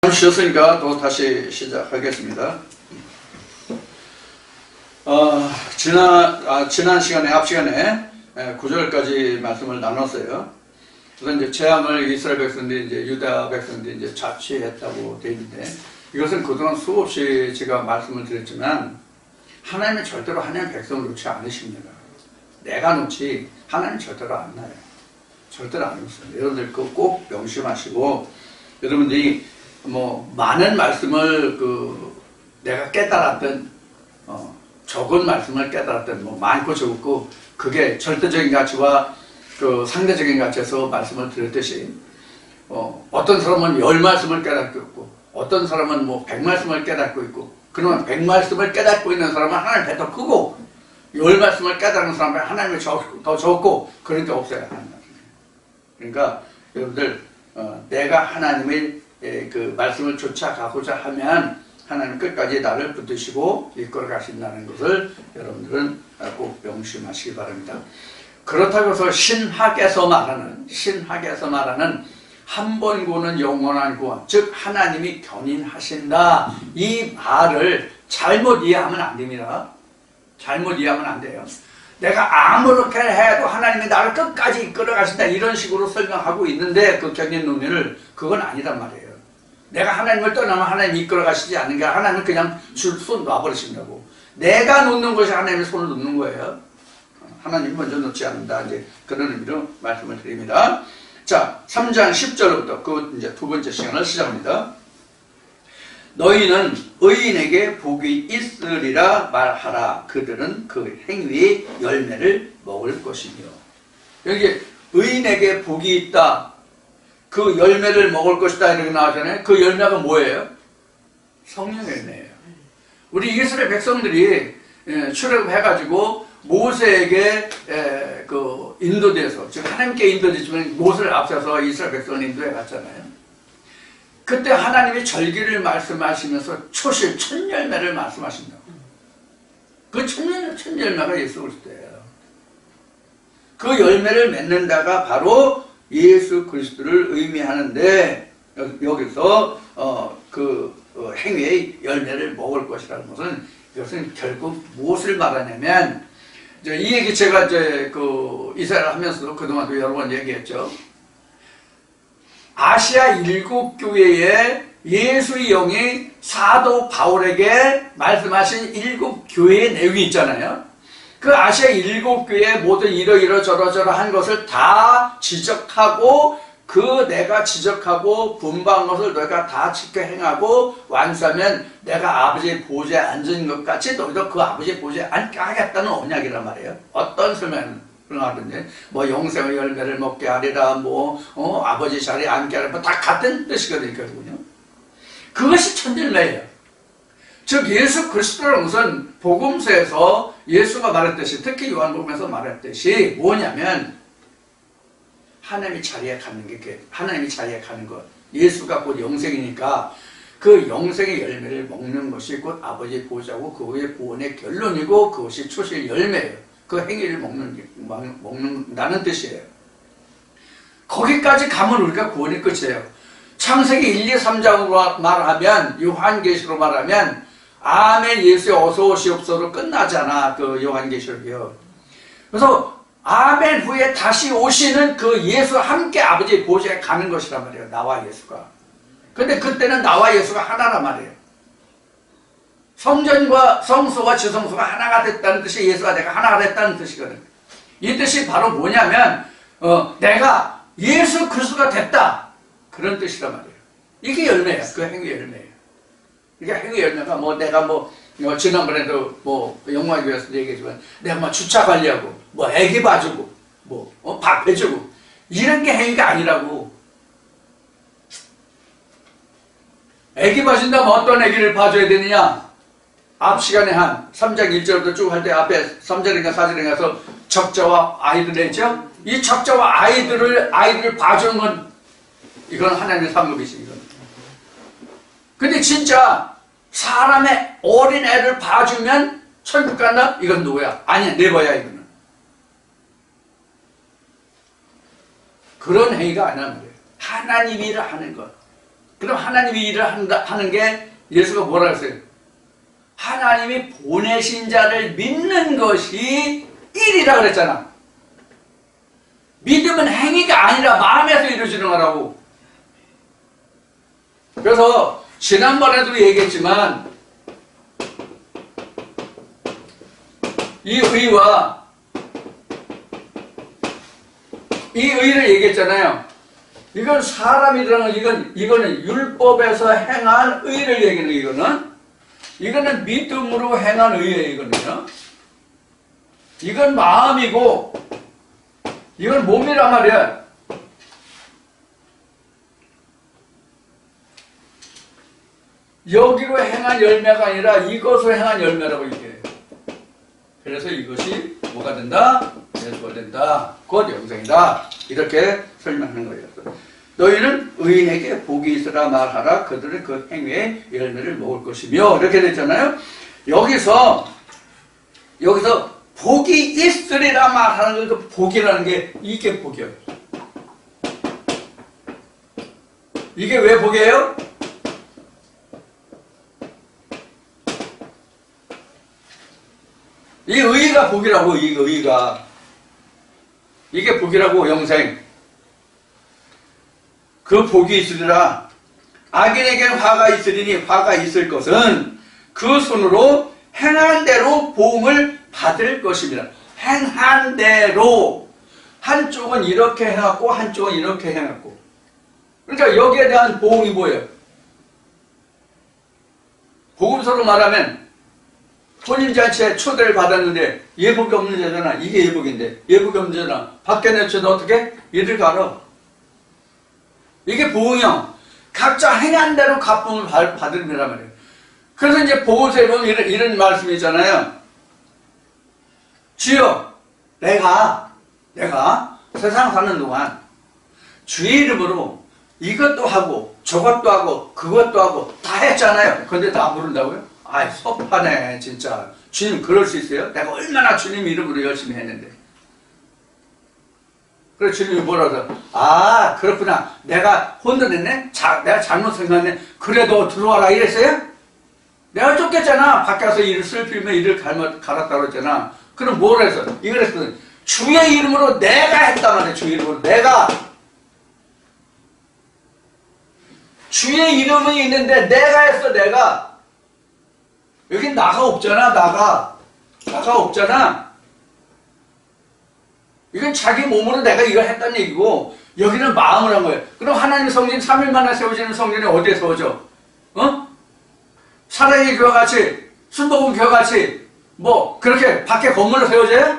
잠시 쉬었으니까 또 다시 시작하겠습니다. 지난 시간에, 앞 시간에 9절까지 말씀을 나눴어요. 그래서 이제 재앙을 이스라엘 백성들이 이제 유다 백성들이 이제 자취했다고 되어 있는데, 이것은 그동안 수없이 제가 말씀을 드렸지만, 하나님은 절대로 하나님의 백성을 놓지 않으십니다. 내가 놓지 하나님은 절대로 안 놔요. 절대로 안 놓습니다. 여러분들 그거 꼭 명심하시고, 여러분들이 많은 말씀을 내가 깨달았던 적은 말씀을 깨달았던 많고 적고, 그게 절대적인 가치와 상대적인 가치에서 말씀을 드렸듯이, 어떤 사람은 10말씀을 깨닫고 있고, 어떤 사람은 100말씀을 깨닫고 있고, 그러면 100말씀을 깨닫고 있는 사람은 하나님 배 더 크고, 10말씀을 깨닫는 사람은 하나님이 더 적고, 그런 게 없어요. 그러니까 여러분들 내가 하나님의 그 말씀을 쫓아가고자 하면 하나님 끝까지 나를 붙드시고 이끌어 가신다는 것을 여러분들은 꼭 명심하시기 바랍니다. 그렇다고 해서 신학에서 말하는 한 번 구원은 영원한 구원, 즉 하나님이 견인하신다, 이 말을 잘못 이해하면 안 됩니다. 잘못 이해하면 안 돼요. 내가 아무렇게 해도 하나님이 나를 끝까지 이끌어 가신다, 이런 식으로 설명하고 있는데, 그 견인 논리를, 그건 아니란 말이에요. 내가 하나님을 떠나면 하나님이 이끌어 가시지 않는 게, 하나님은 그냥 손 놔버리신다고. 내가 놓는 것이 하나님의 손을 놓는 거예요. 하나님이 먼저 놓지 않는다, 이제 그런 의미로 말씀을 드립니다. 자, 3장 10절부터 이제 두 번째 시간을 시작합니다. 너희는 의인에게 복이 있으리라 말하라. 그들은 그 행위의 열매를 먹을 것이며. 여기 의인에게 복이 있다, 그 열매를 먹을 것이다, 이렇게 나오잖아요. 그 열매가 뭐예요? 성령 열매예요. 우리 이스라엘 백성들이 출애굽해가지고 모세에게 인도돼서, 즉 하나님께 인도되지만 모세를 앞서서 이스라엘 백성을 인도해 갔잖아요. 그때 하나님이 절기를 말씀하시면서 초실, 첫 열매를 말씀하신다고. 그 첫 열매가 예수 그리스도예요. 그 열매를 맺는다가 바로 예수 그리스도를 의미하는데, 여기서 행위의 열매를 먹을 것이라는 것은, 이것은 결국 무엇을 말하냐면, 이 얘기 제가 이사야를 하면서도 그동안도 여러 번 얘기했죠. 아시아 7교회에 예수의 영이 사도 바울에게 말씀하신 7교회의 내용이 있잖아요. 그 아시아 7교회의 모든 이러저러한 것을 다 지적하고, 내가 지적하고 분부한 것을 너희가 다 지켜 행하고 완수하면 내가 아버지의 보좌에 앉은 것 같이 너희도 그 아버지의 보좌에 앉게 하겠다는 언약이란 말이에요. 어떤 설명을 하든지, 영생의 열매를 먹게 하리라, 아버지 자리에 앉게 하리라, 다 같은 뜻이거든요, 결국은요. 그것이 첫 열매예요. 즉, 예수 그리스도라는 것은 복음서에서 예수가 말했듯이, 특히 요한복음에서 말했듯이 뭐냐면, 하나님의 자리에 가는 게, 하나님의 자리에 가는 것. 예수가 곧 영생이니까 그 영생의 열매를 먹는 것이 곧 아버지의 보좌고, 그것의 구원의 결론이고, 그것이 초실 열매예요. 그 행위를 먹는다는 뜻이에요. 거기까지 가면 우리가 구원이 끝이에요. 창세기 1, 2, 3장으로 말하면, 요한계시로 말하면, 아멘 예수의 어서 오시옵소로 끝나잖아, 그 요한계시록이요. 그래서 아멘 후에 다시 오시는 그 예수와 함께 아버지의 보좌에 가는 것이란 말이에요. 나와 예수가. 근데 그때는 나와 예수가 하나란 말이에요. 성전과 성소와 지성소가 하나가 됐다는 뜻이, 예수가 내가 하나가 됐다는 뜻이거든. 이 뜻이 바로 뭐냐면, 내가 예수 그리스도가 됐다, 그런 뜻이란 말이에요. 이게 열매야. 그 행위 열매예요. 이게 행위 열매가 내가 지난번에도 영광교회에서 얘기했지만, 내가 주차 관리하고, 애기 봐주고, 밥 해주고, 이런 게 행위가 아니라고. 애기 봐준다면 어떤 애기를 봐줘야 되느냐? 앞 시간에 한 3장 1절부터 쭉 할 때 앞에 3절인가 4절에 가서 적자와 아이들 했죠? 이 적자와 아이들을 봐주는 건, 이건 하나님의 상급이지, 이건. 근데 진짜 사람의 어린 애를 봐주면 천국 간다? 이건 누구야? 아니야, 네버야, 이거는. 그런 행위가 아니란 말이에요. 하나님이 일을 하는 것. 그럼 하나님이 일을 하는 게 예수가 뭐라 했어요? 하나님이 보내신 자를 믿는 것이 일이라 그랬잖아. 믿음은 행위가 아니라 마음에서 이루어지는 거라고. 그래서 지난번에도 얘기했지만 이 의를 얘기했잖아요. 이건 사람이라는 건 이거는 율법에서 행한 의를 얘기하는 이거는 믿음으로 행한 의예요. 이거는요. 이건 마음이고 이건 몸이란 말이야. 여기로 행한 열매가 아니라 이것으로 행한 열매라고 얘기해요. 그래서 이것이 뭐가 된다? 예수가 된다. 곧 영생이다. 이렇게 설명하는 거예요. 너희는 의인에게 복이 있으라 말하라. 그들은 그 행위의 열매를 먹을 것이며 이렇게 됐잖아요. 여기서 복이 있으리라 말하는 그 복이라는 게 이게 복이에요. 이게 왜 복이에요? 이 의가 복이라고. 이 의가 이게 복이라고. 영생. 그 복이 있으리라. 악인에게는 화가 있으리니 화가 있을 것은 그 손으로 행한 대로 보응을 받을 것입니다. 행한 대로. 한쪽은 이렇게 해갖고 한쪽은 이렇게 해갖고. 그러니까 여기에 대한 보응이 뭐예요? 복음서로 말하면 혼인잔치에 초대를 받았는데 예복이 없는 자잖아. 이게 예복인데 예복이 없는 자잖아. 밖에 내쳐도 어떻게? 이들 가라. 이게 보응이요. 각자 행한 대로 갚음을 받는 거란 말이에요. 그래서 이제 보고서에 보면 이런 말씀이 있잖아요. 주여, 내가 세상 사는 동안 주의 이름으로 이것도 하고 저것도 하고 그것도 하고 다 했잖아요. 그런데 다 모른다고요? 아이, 섭하네 진짜. 주님 그럴 수 있어요? 내가 얼마나 주님 이름으로 열심히 했는데. 그래서 주님이 뭐라고 아 그렇구나. 내가 혼돈했네? 내가 잘못 생각했네. 그래도 들어와라 이랬어요? 내가 쫓겼잖아. 밖에서 일을 슬피면 일을 갈았다고 했잖아. 그럼 뭘 했어? 이걸 했어. 주의 이름으로 내가 했단 말이야. 주의 이름으로 내가. 주의 이름이 있는데 내가 했어. 내가. 여긴 나가 없잖아. 나가 없잖아. 이건 자기 몸으로 내가 이걸 했다는 얘기고 여기는 마음을 한 거예요. 그럼 하나님 성전 3일 만에 세워지는 성전이 어디에 세워져? 사랑의 교회와 같이 순복음 교회와 같이 뭐 그렇게 밖에 건물로 세워져요?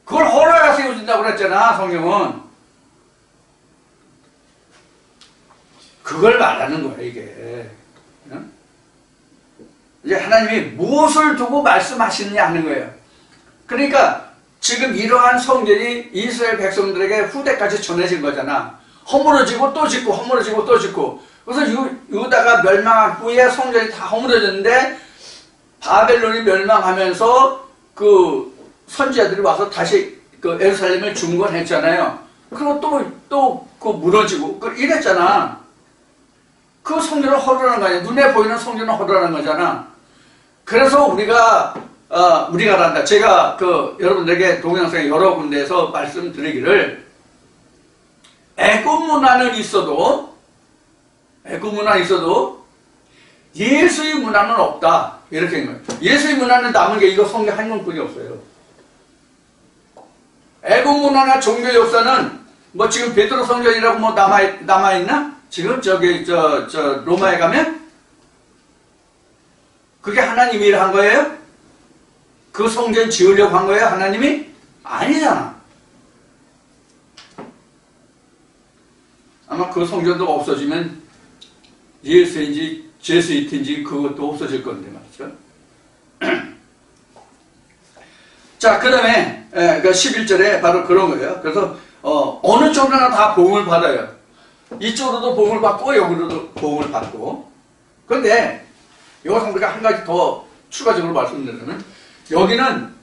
그걸 허락해서 세워진다고 그랬잖아. 성경은. 그걸 말하는 거야 이게. 이제 하나님이 무엇을 두고 말씀하시느냐 하는 거예요. 그러니까 지금 이러한 성전이 이스라엘 백성들에게 후대까지 전해진 거잖아. 허물어지고 또 짓고 허물어지고 또 짓고. 그래서 유다가 멸망한 후에 성전이 다 허물어졌는데 바벨론이 멸망하면서 그 선지자들이 와서 다시 그 예루살렘을 중건했잖아요. 그리고 또 그 무너지고 이랬잖아. 그 성전을 허물하는 거 아니야. 눈에 보이는 성전을 허물하는 거잖아. 그래서 우리가란다. 제가 여러분들에게 동영상에 여러 군데에서 말씀드리기를 애굽 문화는 있어도 예수의 문화는 없다. 이렇게 한 거예요. 예수의 문화는 남은 게 이거 성경 한 권뿐이 없어요. 애굽 문화나 종교 역사는 뭐 지금 베드로 성전이라고 뭐 남아있나? 지금 로마에 가면? 그게 하나님이 일한 거예요? 그 성전 지으려고 한 거예요? 하나님이? 아니잖아. 아마 그 성전도 없어지면 예수인지 제수이트인지 그것도 없어질 건데 말이죠. 자, 그 다음에 11절에 바로 그런 거예요. 그래서 어느 쪽이나 다 보응을 받아요. 이쪽으로도 보응을 받고 여기로도 보응을 받고. 그런데 여기서 우리가 한 가지 더 추가적으로 말씀드리면 여기는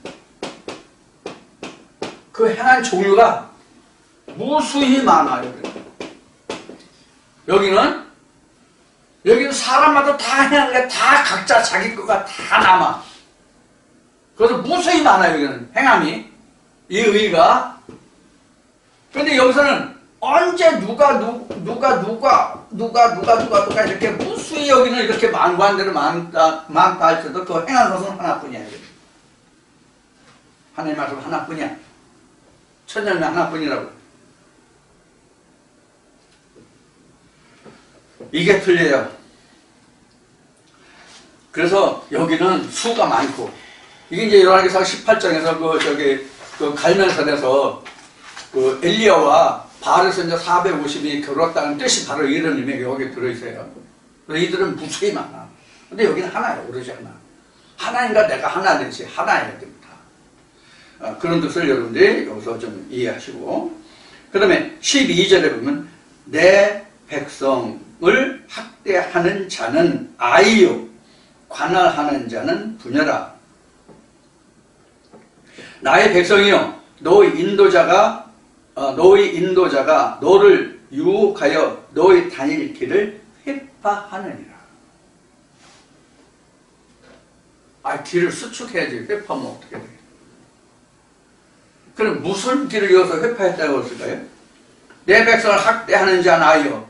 그 행한 종류가 무수히 많아요. 여기는 여기는 사람마다 다 행하는 게 다 각자 자기 거가 다 남아. 그래서 무수히 많아요, 여기는. 행함이. 이 의가. 근데 여기서는 언제 누가 이렇게 무수히 여기는 이렇게 만관대로 많다 할지도 그 행한 것은 하나뿐이야. 하나님 말씀 하나뿐이야. 천년이 하나뿐이라고. 이게 틀려요. 그래서 여기는 수가 많고, 이게 이제 요한계시록 18장에서 그 갈멜산에서 그 엘리야와 바알 선지자 450이 겨루었다는 뜻이 바로 이런 의미가 여기 들어있어요. 그래서 이들은 무수히 많아. 근데 여기는 하나예요. 오로지 하나. 하나님과 내가 하나 되지. 하나여야 됩니다. 그런 뜻을 여러분들이 여기서 좀 이해하시고, 그 다음에 12절에 보면 내 백성을 학대하는 자는 아이요 관할하는 자는 부녀라. 나의 백성이요 너의 인도자가 너를 유혹하여 너의 다닐 길을 회파하느니라. 길을 수축해야지. 회파하면 어떻게 돼? 그럼 무슨 길을 이어서 회파했다고 했을까요? 내 백성을 학대하는 자는 아이요.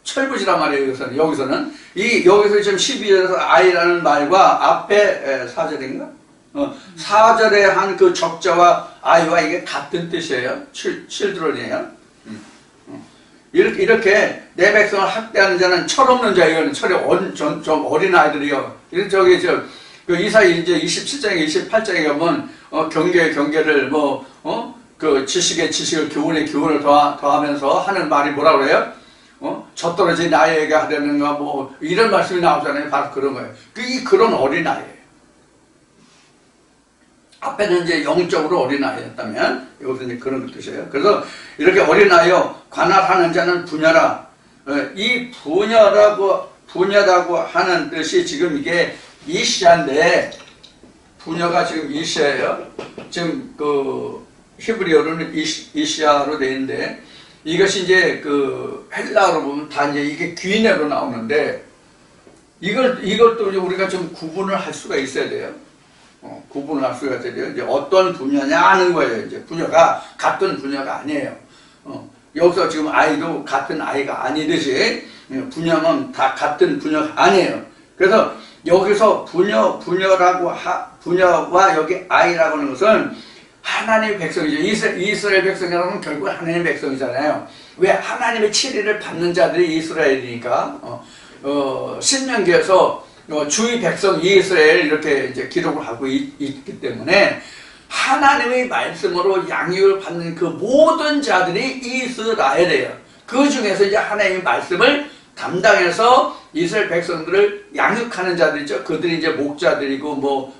철부지란 말이에요. 여기서는 여기서 지금 12절에서 아이라는 말과 앞에 4절인가? 4절에 한 그 적자와 아이와 이게 같은 뜻이에요. children이에요. 이렇게 내 백성을 학대하는 자는 철없는 자예요. 좀 어린 아이들이요. 그 이사야 이제 27장에 28장에 가면 경계를 그 지식의 교훈의 교훈을 더하면서 하는 말이 뭐라 그래요? 젖떨어진 아이에게 하려는가 이런 말씀이 나오잖아요. 바로 그런 거예요. 그런 어린 아이예요. 앞에는 이제 영적으로 어린아이였다면 여기서 이제 그런 뜻이에요. 그래서 이렇게 어린아이요 관할하는 자는 부녀라. 이 부녀라고 하는 뜻이 지금 이게 이시아인데, 부녀가 지금 이시아예요. 지금 그 히브리어로는 이시아로 되어 있는데, 이것이 이제 그 헬라어로 보면 다 이제 이게 귀인으로 나오는데, 이것도 우리가 좀 구분을 할 수가 있어야 돼요. 구분을 할 수가 있어야 돼요. 이제 어떤 부녀냐 하는 거예요. 이제 부녀가 같은 부녀가 아니에요. 여기서 지금 아이도 같은 아이가 아니듯이 부녀는 다 같은 부녀가 아니에요. 그래서 여기서 부녀와 여기 아이라고 하는 것은 하나님의 백성이죠. 이스라엘 백성이라고 하면 결국 하나님의 백성이잖아요. 왜? 하나님의 치리를 받는 자들이 이스라엘이니까. 신명기에서 주의 백성 이스라엘 이렇게 이제 기록을 하고 있기 때문에 하나님의 말씀으로 양육을 받는 그 모든 자들이 이스라엘이에요. 그 중에서 이제 하나님의 말씀을 담당해서 이스라엘 백성들을 양육하는 자들이죠. 그들이 이제 목자들이고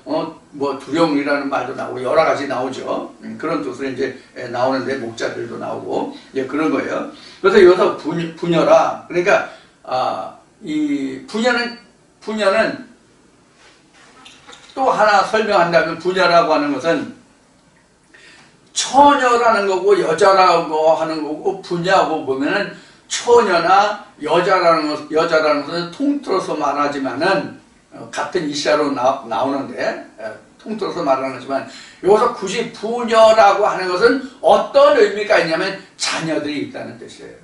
두령이라는 말도 나오고 여러 가지 나오죠. 그런 뜻으로 이제 나오는데 목자들도 나오고 이제 그런 거예요. 그래서 여기서 부녀라. 그러니까 이 부녀는 또 하나 설명한다면 부녀라고 하는 것은 처녀라는 거고 여자라고 하는 거고, 부녀하고 보면은 처녀나 여자라는 것은 통틀어서 말하지만은 같은 이시아로 나오는데 통틀어서 말하는 거지만, 여기서 굳이 부녀라고 하는 것은 어떤 의미가 있냐면 자녀들이 있다는 뜻이에요.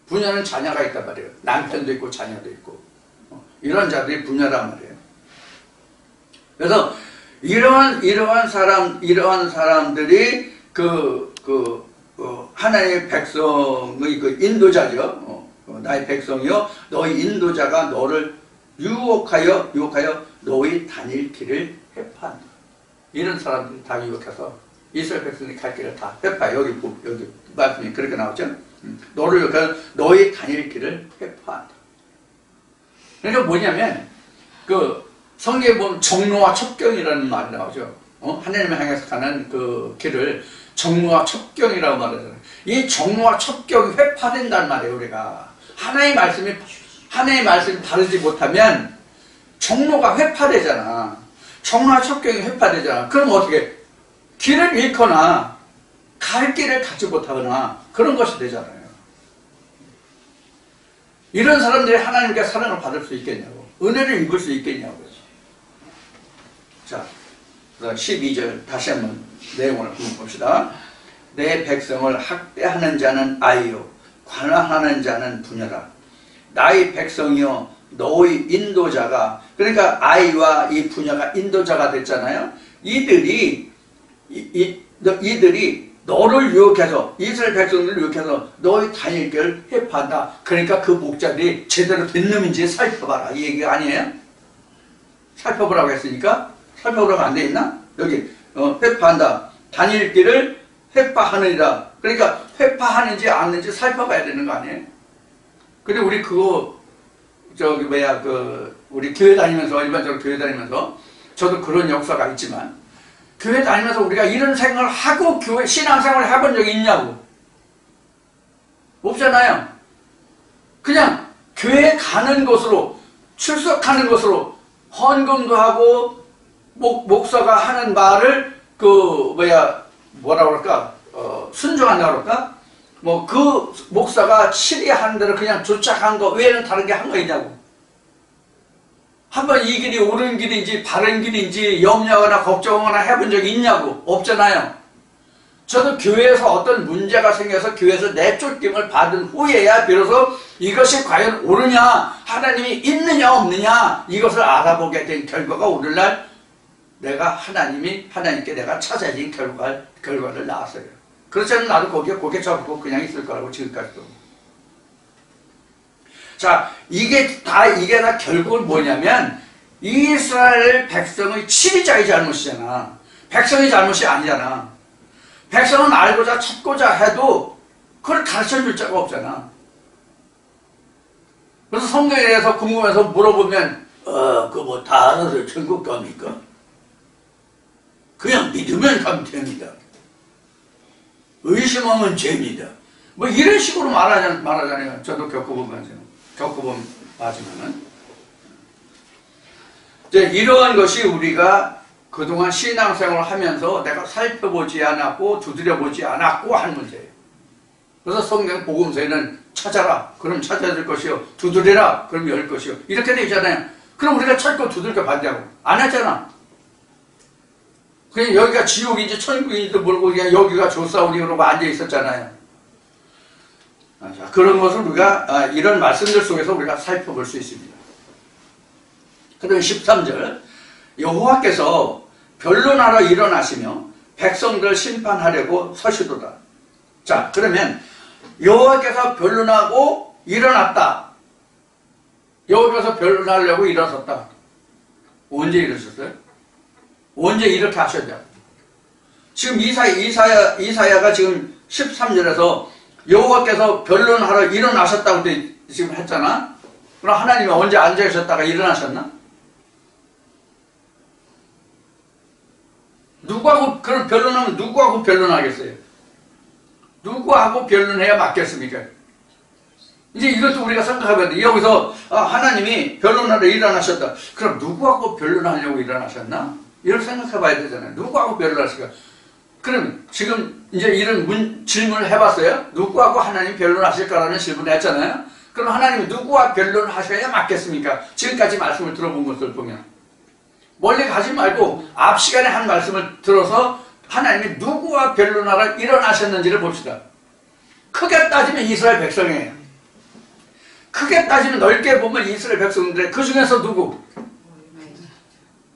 부녀는 자녀가 있단 말이에요. 남편도 있고 자녀도 있고 이런 자들이 부녀란 말이에요. 그래서 이러한 사람들이 하나님의 백성의 그 인도자죠. 나의 백성이요 너희 인도자가 너를 유혹하여 너희 다닐 길을 회파한다. 이런 사람들이 다 유혹해서 이스라엘 백성이 갈 길을 다 회파. 여기 말씀이 그렇게 나오죠. 너희 다닐 길을 회파한다. 그러니까 뭐냐면 그 성경에 보면 정로와 첩경이라는 말이 나오죠. 하나님을 향해서 가는 그 길을 정로와 첩경이라고 말하잖아요. 이 정로와 첩경이 회파된단 말이에요. 우리가 하나님의 말씀이 다르지 못하면 정로가 회파되잖아. 정로와 첩경이 회파되잖아. 그럼 어떻게 길을 잃거나 갈 길을 갖지 못하거나 그런 것이 되잖아요. 이런 사람들이 하나님께 사랑을 받을 수 있겠냐고, 은혜를 입을 수 있겠냐고. 자, 12절 다시 한번 내용을 한번 봅시다. 내 백성을 학대하는 자는 아이요 관할하는 자는 부녀라. 나의 백성이요 너의 인도자가, 그러니까 아이와 이 부녀가 인도자가 됐잖아요. 이들이 너를 유혹해서, 이스라엘 백성들을 유혹해서 너의 다닐 길을 회파한다. 그러니까 그 목자들이 제대로 된 놈인지 살펴봐라, 이 얘기가 아니에요? 살펴보라고 했으니까 살펴보라고 안 돼 있나? 여기 회파한다. 다닐 길을 회파하느니라. 그러니까 회파하는지 아는지 살펴봐야 되는 거 아니에요? 근데 우리 그거 우리 교회 다니면서, 일반적으로 교회 다니면서, 저도 그런 역사가 있지만, 교회 다니면서 우리가 이런 생각을 하고 교회 신앙생활을 해본 적이 있냐고? 없잖아요. 그냥 교회 가는 것으로, 출석하는 것으로 헌금도 하고 목사가 하는 말을 뭐라 그럴까? 순종한다 그럴까? 그 목사가 치리하는 대로 그냥 조착한 거 외에는 다른 게 한 거 있냐고. 한번 이 길이 옳은 길인지 바른 길인지 염려하거나 걱정하거나 해본 적이 있냐고. 없잖아요. 저도 교회에서 어떤 문제가 생겨서 교회에서 내쫓김을 받은 후에야 비로소 이것이 과연 옳으냐, 하나님이 있느냐 없느냐, 이것을 알아보게 된 결과가 오늘날 내가 하나님께 내가 찾아진 결과를 낳았어요. 그렇지 않으면 나도 거기에 고개 접고 그냥 있을 거라고, 지금까지도. 자, 이게 다 결국은 뭐냐면 이스라엘 백성의 치리자의 잘못이잖아. 백성의 잘못이 아니잖아. 백성은 알고자 찾고자 해도 그걸 가르쳐줄 자가 없잖아. 그래서 성경에 대해서 궁금해서 물어보면 그거 다 알아서 천국 갑니까? 그냥 믿으면 가면 됩니다. 의심하면 죄입니다. 이런 식으로 말하잖아요. 저도 겪어본 바지만은. 이러한 것이 우리가 그동안 신앙생활을 하면서 내가 살펴보지 않았고 두드려보지 않았고 한 문제예요. 그래서 성경 복음서에는 찾아라, 그럼 찾아질 것이요. 두드리라, 그럼 열 것이요. 이렇게 되어 있잖아요. 그럼 우리가 찾고 두들겨 봤냐고. 안 했잖아. 그냥 여기가 지옥인지 천국인지도 모르고 그냥 여기가 조사오니 그러고 앉아 있었잖아요. 그런 것을 우리가 이런 말씀들 속에서 우리가 살펴볼 수 있습니다. 그다음 13절, 여호와께서 변론하러 일어나시며 백성들 심판하려고 서시도다. 자, 그러면 여호와께서 변론하고 일어났다. 여호와께서 변론하려고 일어섰다. 언제 이러셨어요? 언제 이렇게 하셨냐? 지금 이사야가 지금 13절에서 여호와께서 변론하러 일어나셨다고 지금 했잖아. 그럼 하나님이 언제 앉아 계셨다가 일어나셨나? 누구하고 그런 변론하면 누구하고 변론하겠어요? 누구하고 변론해야 맞겠습니까? 이제 이것도 우리가 생각해봐야 돼. 여기서 하나님이 변론하러 일어나셨다. 그럼 누구하고 변론하려고 일어나셨나? 이걸 생각해봐야 되잖아요. 누구하고 변론하실까? 그럼 지금 이제 이런 질문을 해봤어요. 누구하고 하나님 변론하실까라는 질문을 했잖아요. 그럼 하나님이 누구와 변론하셔야 맞겠습니까? 지금까지 말씀을 들어본 것을 보면 멀리 가지 말고 앞 시간에 한 말씀을 들어서 하나님이 누구와 변론하러 일어나셨는지를 봅시다. 크게 따지면 이스라엘 백성이에요. 크게 따지면 넓게 보면 이스라엘 백성들의 그 중에서 누구?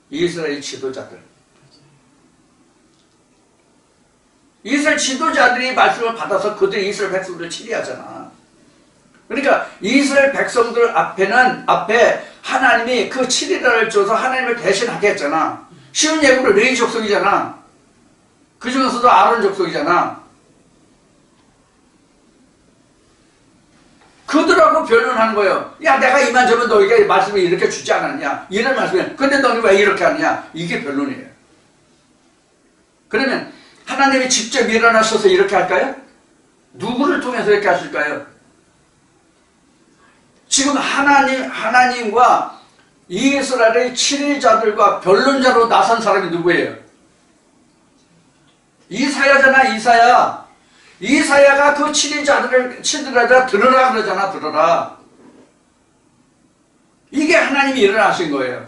이스라엘 지도자들. 이스라엘 지도자들이 말씀을 받아서 그들이 이스라엘 백성들을 치리하잖아. 그러니까 이스라엘 백성들 앞에 하나님이 그 치리라를 줘서 하나님을 대신하게 했잖아. 쉬운 예고로 레위 족속이잖아. 그 중에서도 아론 족속이잖아. 그들하고 변론하는 거예요. 야, 내가 이만저만 너에게 말씀을 이렇게 주지 않았냐? 이런 말씀이에요. 근데 너는 왜 이렇게 하느냐? 이게 변론이에요. 그러면 하나님이 직접 일어나셔서 이렇게 할까요? 누구를 통해서 이렇게 하실까요? 지금 하나님과 이스라엘의 친일자들과 변론자로 나선 사람이 누구예요? 이사야잖아, 이사야. 이사야가 그 친일자들 들으라 그러잖아, 들어라. 이게 하나님이 일어나신 거예요.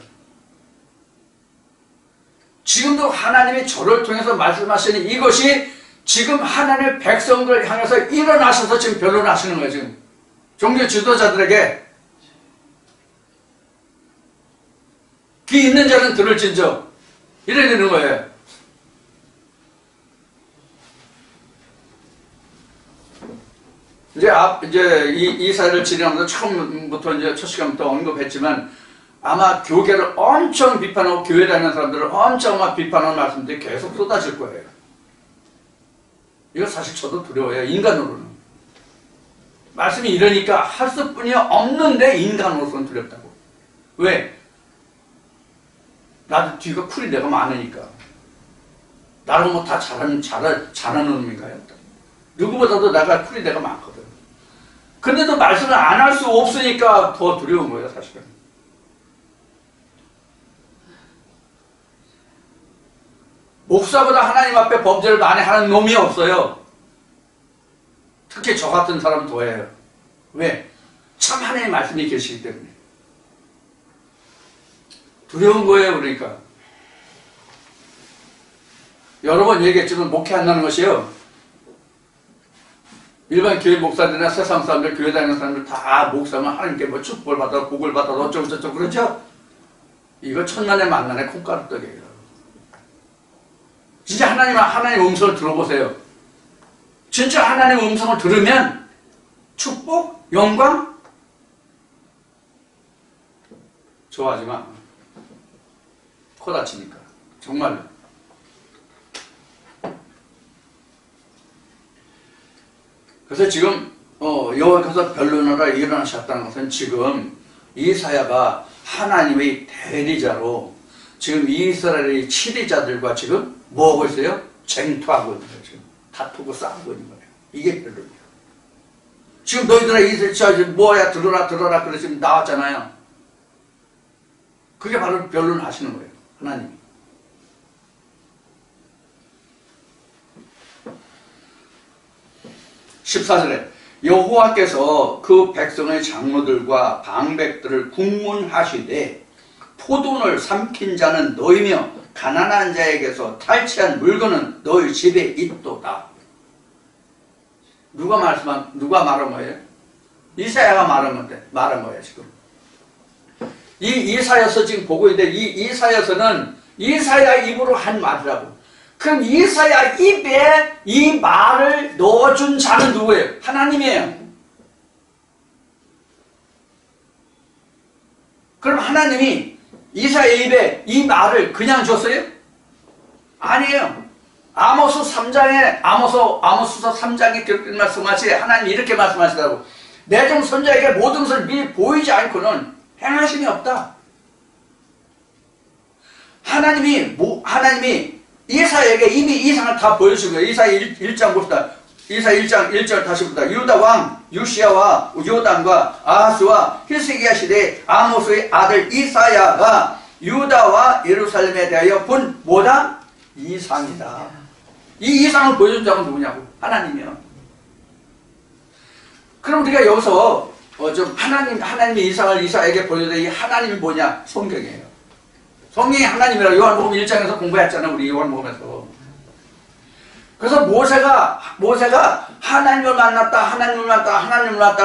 지금도 하나님이 저를 통해서 말씀하시는 이것이 지금 하나님의 백성들을 향해서 일어나셔서 지금 변론하시는 거예요. 지금 종교 지도자들에게 귀 있는 자는 들을진저 이래 되는 거예요. 이제 이 사회를 진행하면서 처음부터 이제 첫 시간부터 언급했지만 아마 교계를 엄청 비판하고 교회 다니는 사람들을 엄청 막 비판하는 말씀들이 계속 쏟아질 거예요. 이거 사실 저도 두려워요. 인간으로는. 말씀이 이러니까 할 수뿐이 없는데 인간으로서는 두렵다고. 왜? 나도 뒤가 풀이 내가 많으니까. 나를 뭐 다 잘하는 놈인가요? 누구보다도 내가 풀이 내가 많거든. 근데도 말씀을 안 할 수 없으니까 더 두려운 거예요, 사실은. 목사보다 하나님 앞에 범죄를 많이 하는 놈이 없어요. 특히 저 같은 사람 더해요. 왜? 참 하나님의 말씀이 계시기 때문에. 두려운 거예요, 그러니까. 여러 번 얘기했지만 목회한다는 것이요. 일반 교회 목사들이나 세상 사람들, 교회 다니는 사람들 다 목사면 하나님께 뭐 축복을 받아, 복을 받아, 어쩌고 저쩌고 그러죠? 이거 천만에 만난에 콩가루떡이에요. 진짜 하나님의 음성을 들어보세요. 진짜 하나님의 음성을 들으면 축복, 영광 좋아하지만 코 다치니까 정말로. 그래서 지금 여호와께서 변론하라 일어나셨다는 것은 지금 이사야가 하나님의 대리자로 지금 이스라엘의 치리자들과 지금 뭐하고 있어요? 쟁투하고 있는 거예요. 지금 다투고 싸우고 있는 거예요. 이게 변론이에요. 지금 너희들아 이스라엘 뭐야 들어라 그래 지금 나왔잖아요. 그게 바로 변론하시는 거예요. 하나님이. 14절에 여호와께서 그 백성의 장로들과 방백들을 국문하시되 포도를 삼킨 자는 너희며 가난한 자에게서 탈취한 물건은 너희 집에 있도다. 누가 말한 거예요? 이사야가 말한 거예요, 지금. 이 이사야서 지금 보고 있는데 이 이사야서는 이사야 입으로 한 말이라고. 그럼 이사야 입에 이 말을 넣어준 자는 누구예요? 하나님이에요. 그럼 하나님이 이사야 입에 이 말을 그냥 줬어요? 아니에요. 아모스 3장에 아모스서 3장에 기록된 말씀하시 하나님이 이렇게 말씀하시더라고. 내 종 선자에게 모든 것을 미리 보이지 않고는 행하심이 없다. 하나님이 이사야에게 이미 이상을 다 보여주신 거예요. 이사야 1장 봅시다. 이사야 1장 1절 다시 봅시다. 유다 왕 요시야와 요담과 아하스와 히스기야 시대에 아모스의 아들 이사야가 유다와 예루살렘에 대하여 본 뭐다? 이상이다. 이 이상을 보여준 자는 누구냐고? 하나님이요. 그럼 우리가 여기서 좀 하나님의 이상을 이사야에게 보여준 이 하나님이 뭐냐? 성경이에요. 성경이 하나님이라고 요한복음 1장에서 공부했잖아요. 우리 요한복음에서. 그래서 모세가 하나님을 만났다.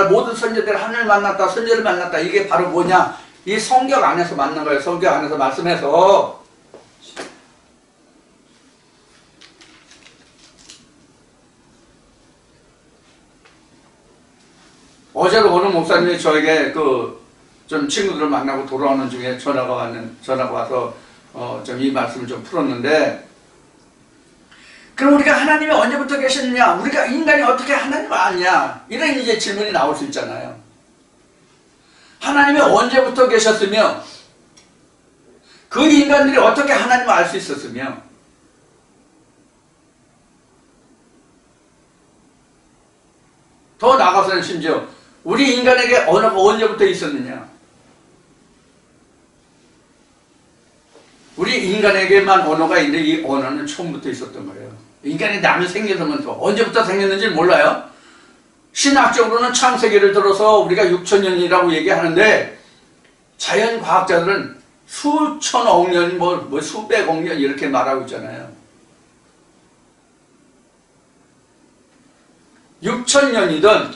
모든 선지자들이 하나님을 만났다. 선지자를 만났다. 이게 바로 뭐냐? 이 성경 안에서 만난 거예요. 성경 안에서 말씀해서. 어제도 어느 목사님이 저에게 좀 친구들을 만나고 돌아오는 중에 전화가 와서 좀 이 말씀을 좀 풀었는데, 그럼 우리가 하나님이 언제부터 계셨느냐? 우리가 인간이 어떻게 하나님을 아냐? 이런 이제 질문이 나올 수 있잖아요. 하나님이 언제부터 계셨으며 그 인간들이 어떻게 하나님을 알 수 있었으며 더 나아가서는 심지어 우리 인간에게 언어가 언제부터 있었느냐? 우리 인간에게만 언어가 있는데 이 언어는 처음부터 있었던 거예요. 인간이 남이 생겨서부터 언제부터 생겼는지 몰라요. 신학적으로는 창세기를 들어서 우리가 6,000년이라고 얘기하는데 자연과학자들은 수천억 년, 뭐 수백억 년 이렇게 말하고 있잖아요. 6천년이든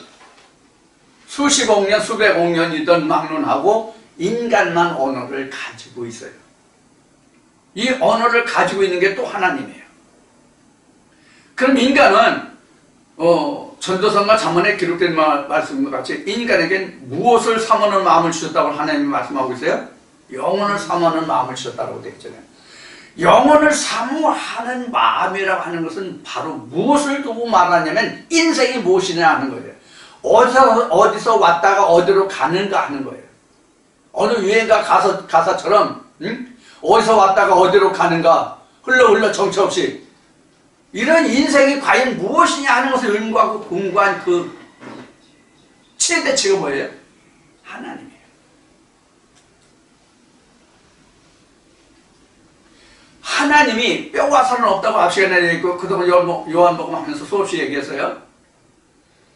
수십억 년, 수백억 년이든 막론하고 인간만 언어를 가지고 있어요. 이 언어를 가지고 있는 게 또 하나님이에요. 그럼 인간은 전도서가 잠언에 기록된 말씀과 같이 인간에겐 무엇을 삼하는 마음을 주셨다고 하나님이 말씀하고 있어요? 영혼을 삼하는 마음을 주셨다고 되어 있잖아요. 영혼을 사모하는 마음이라고 하는 것은 바로 무엇을 두고 말하냐면 인생이 무엇이냐 하는 거예요. 어디서 왔다가 어디로 가는가 하는 거예요. 어느 유행가 가사처럼 어디서 왔다가 어디로 가는가 흘러 정처 없이 이런 인생이 과연 무엇이냐 하는 것을 연구하고 공부한 그 최대치가 뭐예요? 하나님이에요. 하나님이 뼈와 살은 없다고 앞 시간에 얘기했고 그동안 요한복음 하면서 수없이 얘기했어요.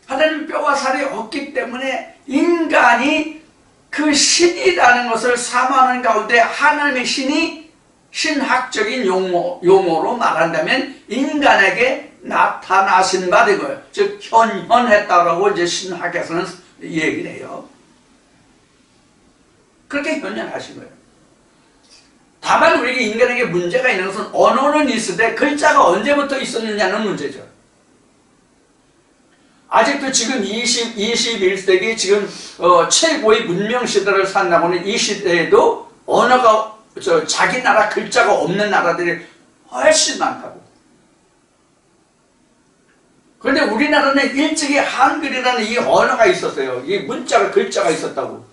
하나님 뼈와 살이 없기 때문에 인간이 그 신이라는 것을 사모하는 가운데 하나님의 신이 신학적인 용어로 말한다면 인간에게 나타나신 바 된 거예요. 즉 현현했다라고 이제 신학에서는 얘기를 해요. 그렇게 현현하신 거예요. 다만 우리가 인간에게 문제가 있는 것은 언어는 있으되 글자가 언제부터 있었느냐는 문제죠. 아직도 지금 21세기 지금 최고의 문명 시대를 산다고는 이 시대에도 언어가 자기 나라 글자가 없는 나라들이 훨씬 많다고. 그런데 우리나라는 일찍이 한글이라는 이 언어가 있었어요. 이 문자가 글자가 있었다고.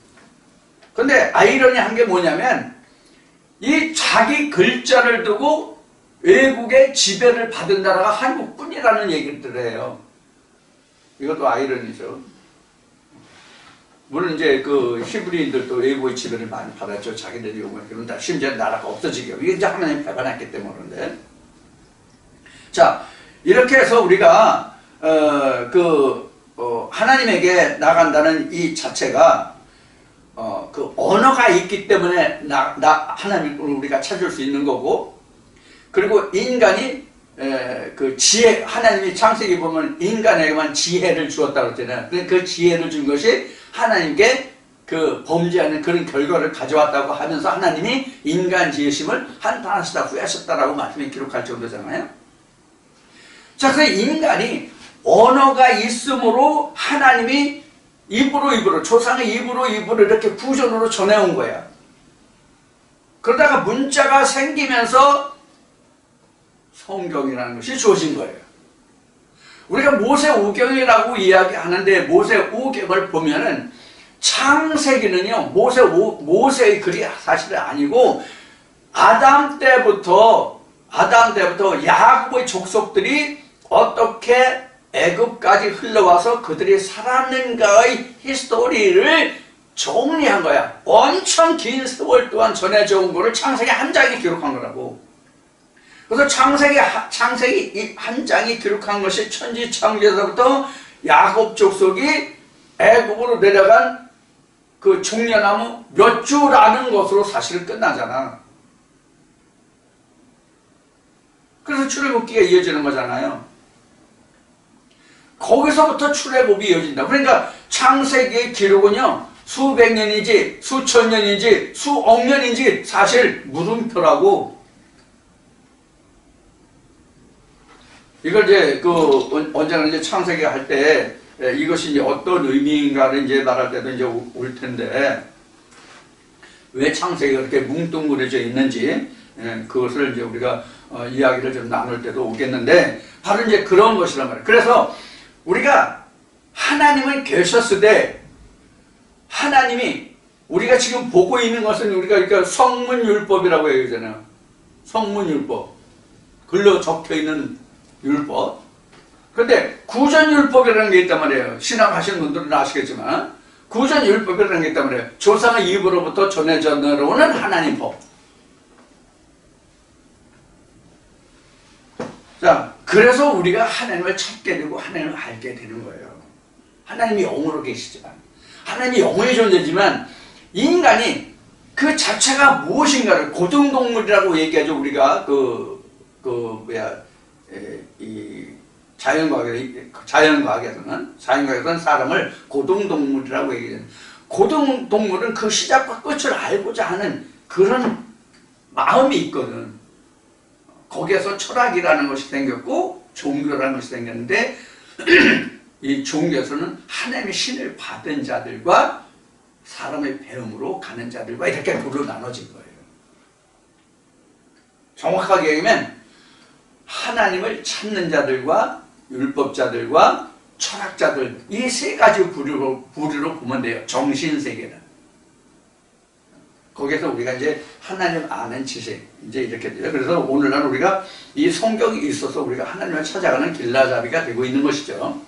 그런데 아이러니한 게 뭐냐면 이 자기 글자를 두고 외국의 지배를 받은 나라가 한국뿐이라는 얘기를 해요. 이것도 아이러니죠. 물론 이제 그 히브리인들도 외국의 지배를 많이 받았죠. 자기들이 요구하는 그런다. 심지어 나라가 없어지게. 이게 이제 하나님 배반했기 때문에 그런데. 자, 이렇게 해서 우리가 하나님에게 나간다는 이 자체가 그 언어가 있기 때문에 하나님을 우리가 찾을 수 있는 거고, 그리고 인간이 그 지혜, 하나님이 창세기 보면 인간에게만 지혜를 주었다고 그랬잖아요. 그 지혜를 준 것이 하나님께 그 범죄하는 그런 결과를 가져왔다고 하면서 하나님이 인간 지혜심을 한탄하시다 후회하셨다라고 말씀이 기록할 정도잖아요. 자, 그래서 인간이 언어가 있으므로 하나님이 입으로 조상의 입으로 이렇게 구전으로 전해온 거야. 그러다가 문자가 생기면서 성경이라는 것이 주어진 거예요. 우리가 모세오경이라고 이야기하는데 모세오경을 보면은 창세기는요 모세의 글이 사실은 아니고 아담 때부터 야곱의 족속들이 어떻게 애굽까지 흘러와서 그들이 살았는가의 히스토리를 정리한 거야. 엄청 긴 세월 동안 전해져 온 거를 창세기 한 장에 기록한 거라고. 그래서 창세기 한 장이 기록한 것이 천지창조에서부터 야곱 족속이 애굽으로 내려간 그 종려나무 몇 주라는 것으로 사실은 끝나잖아. 그래서 출애굽기가 이어지는 거잖아요. 거기서부터 출애굽이 이어진다. 그러니까 창세기의 기록은요 수백 년인지 수천 년인지 수억 년인지 사실 물음표라고. 이걸 이제 언제나 이제 창세기 할 때 이것이 이제 어떤 의미인가를 이제 말할 때도 이제 올 텐데 왜 창세기가 그렇게 뭉뚱그려져 있는지 그것을 이제 우리가 이야기를 좀 나눌 때도 오겠는데 바로 이제 그런 것이란 말이에요. 그래서 우리가 하나님은 계셨을 때 하나님이 우리가 지금 보고 있는 것은 우리가 그러니까 성문율법이라고 얘기하잖아요. 성문율법. 글로 적혀 있는 율법. 그런데 구전율법이라는 게 있단 말이에요. 신학 하시는 분들은 아시겠지만 구전율법이라는 게 있단 말이에요. 조상의 입으로부터 전해져 내려오는 하나님 법. 자, 그래서 우리가 하나님을 찾게 되고 하나님을 알게 되는 거예요. 하나님이 영으로 계시지만 하나님이 영의 존재지만 인간이 그 자체가 무엇인가를 고등동물이라고 얘기하죠. 우리가 이 자연과학에서는 사람을 고등동물이라고 얘기해요. 고등동물은 그 시작과 끝을 알고자 하는 그런 마음이 있거든. 거기에서 철학이라는 것이 생겼고 종교라는 것이 생겼는데 이 종교에서는 하나님의 신을 받은 자들과 사람의 배움으로 가는 자들과 이렇게 두로 나눠진 거예요. 정확하게 얘기하면 하나님을 찾는 자들과 율법자들과 철학자들, 이 세 가지 부류로 보면 돼요. 정신세계는. 거기서 우리가 이제 하나님 아는 지식, 이제 이렇게 돼요. 그래서 오늘날 우리가 이 성경이 있어서 우리가 하나님을 찾아가는 길라잡이가 되고 있는 것이죠.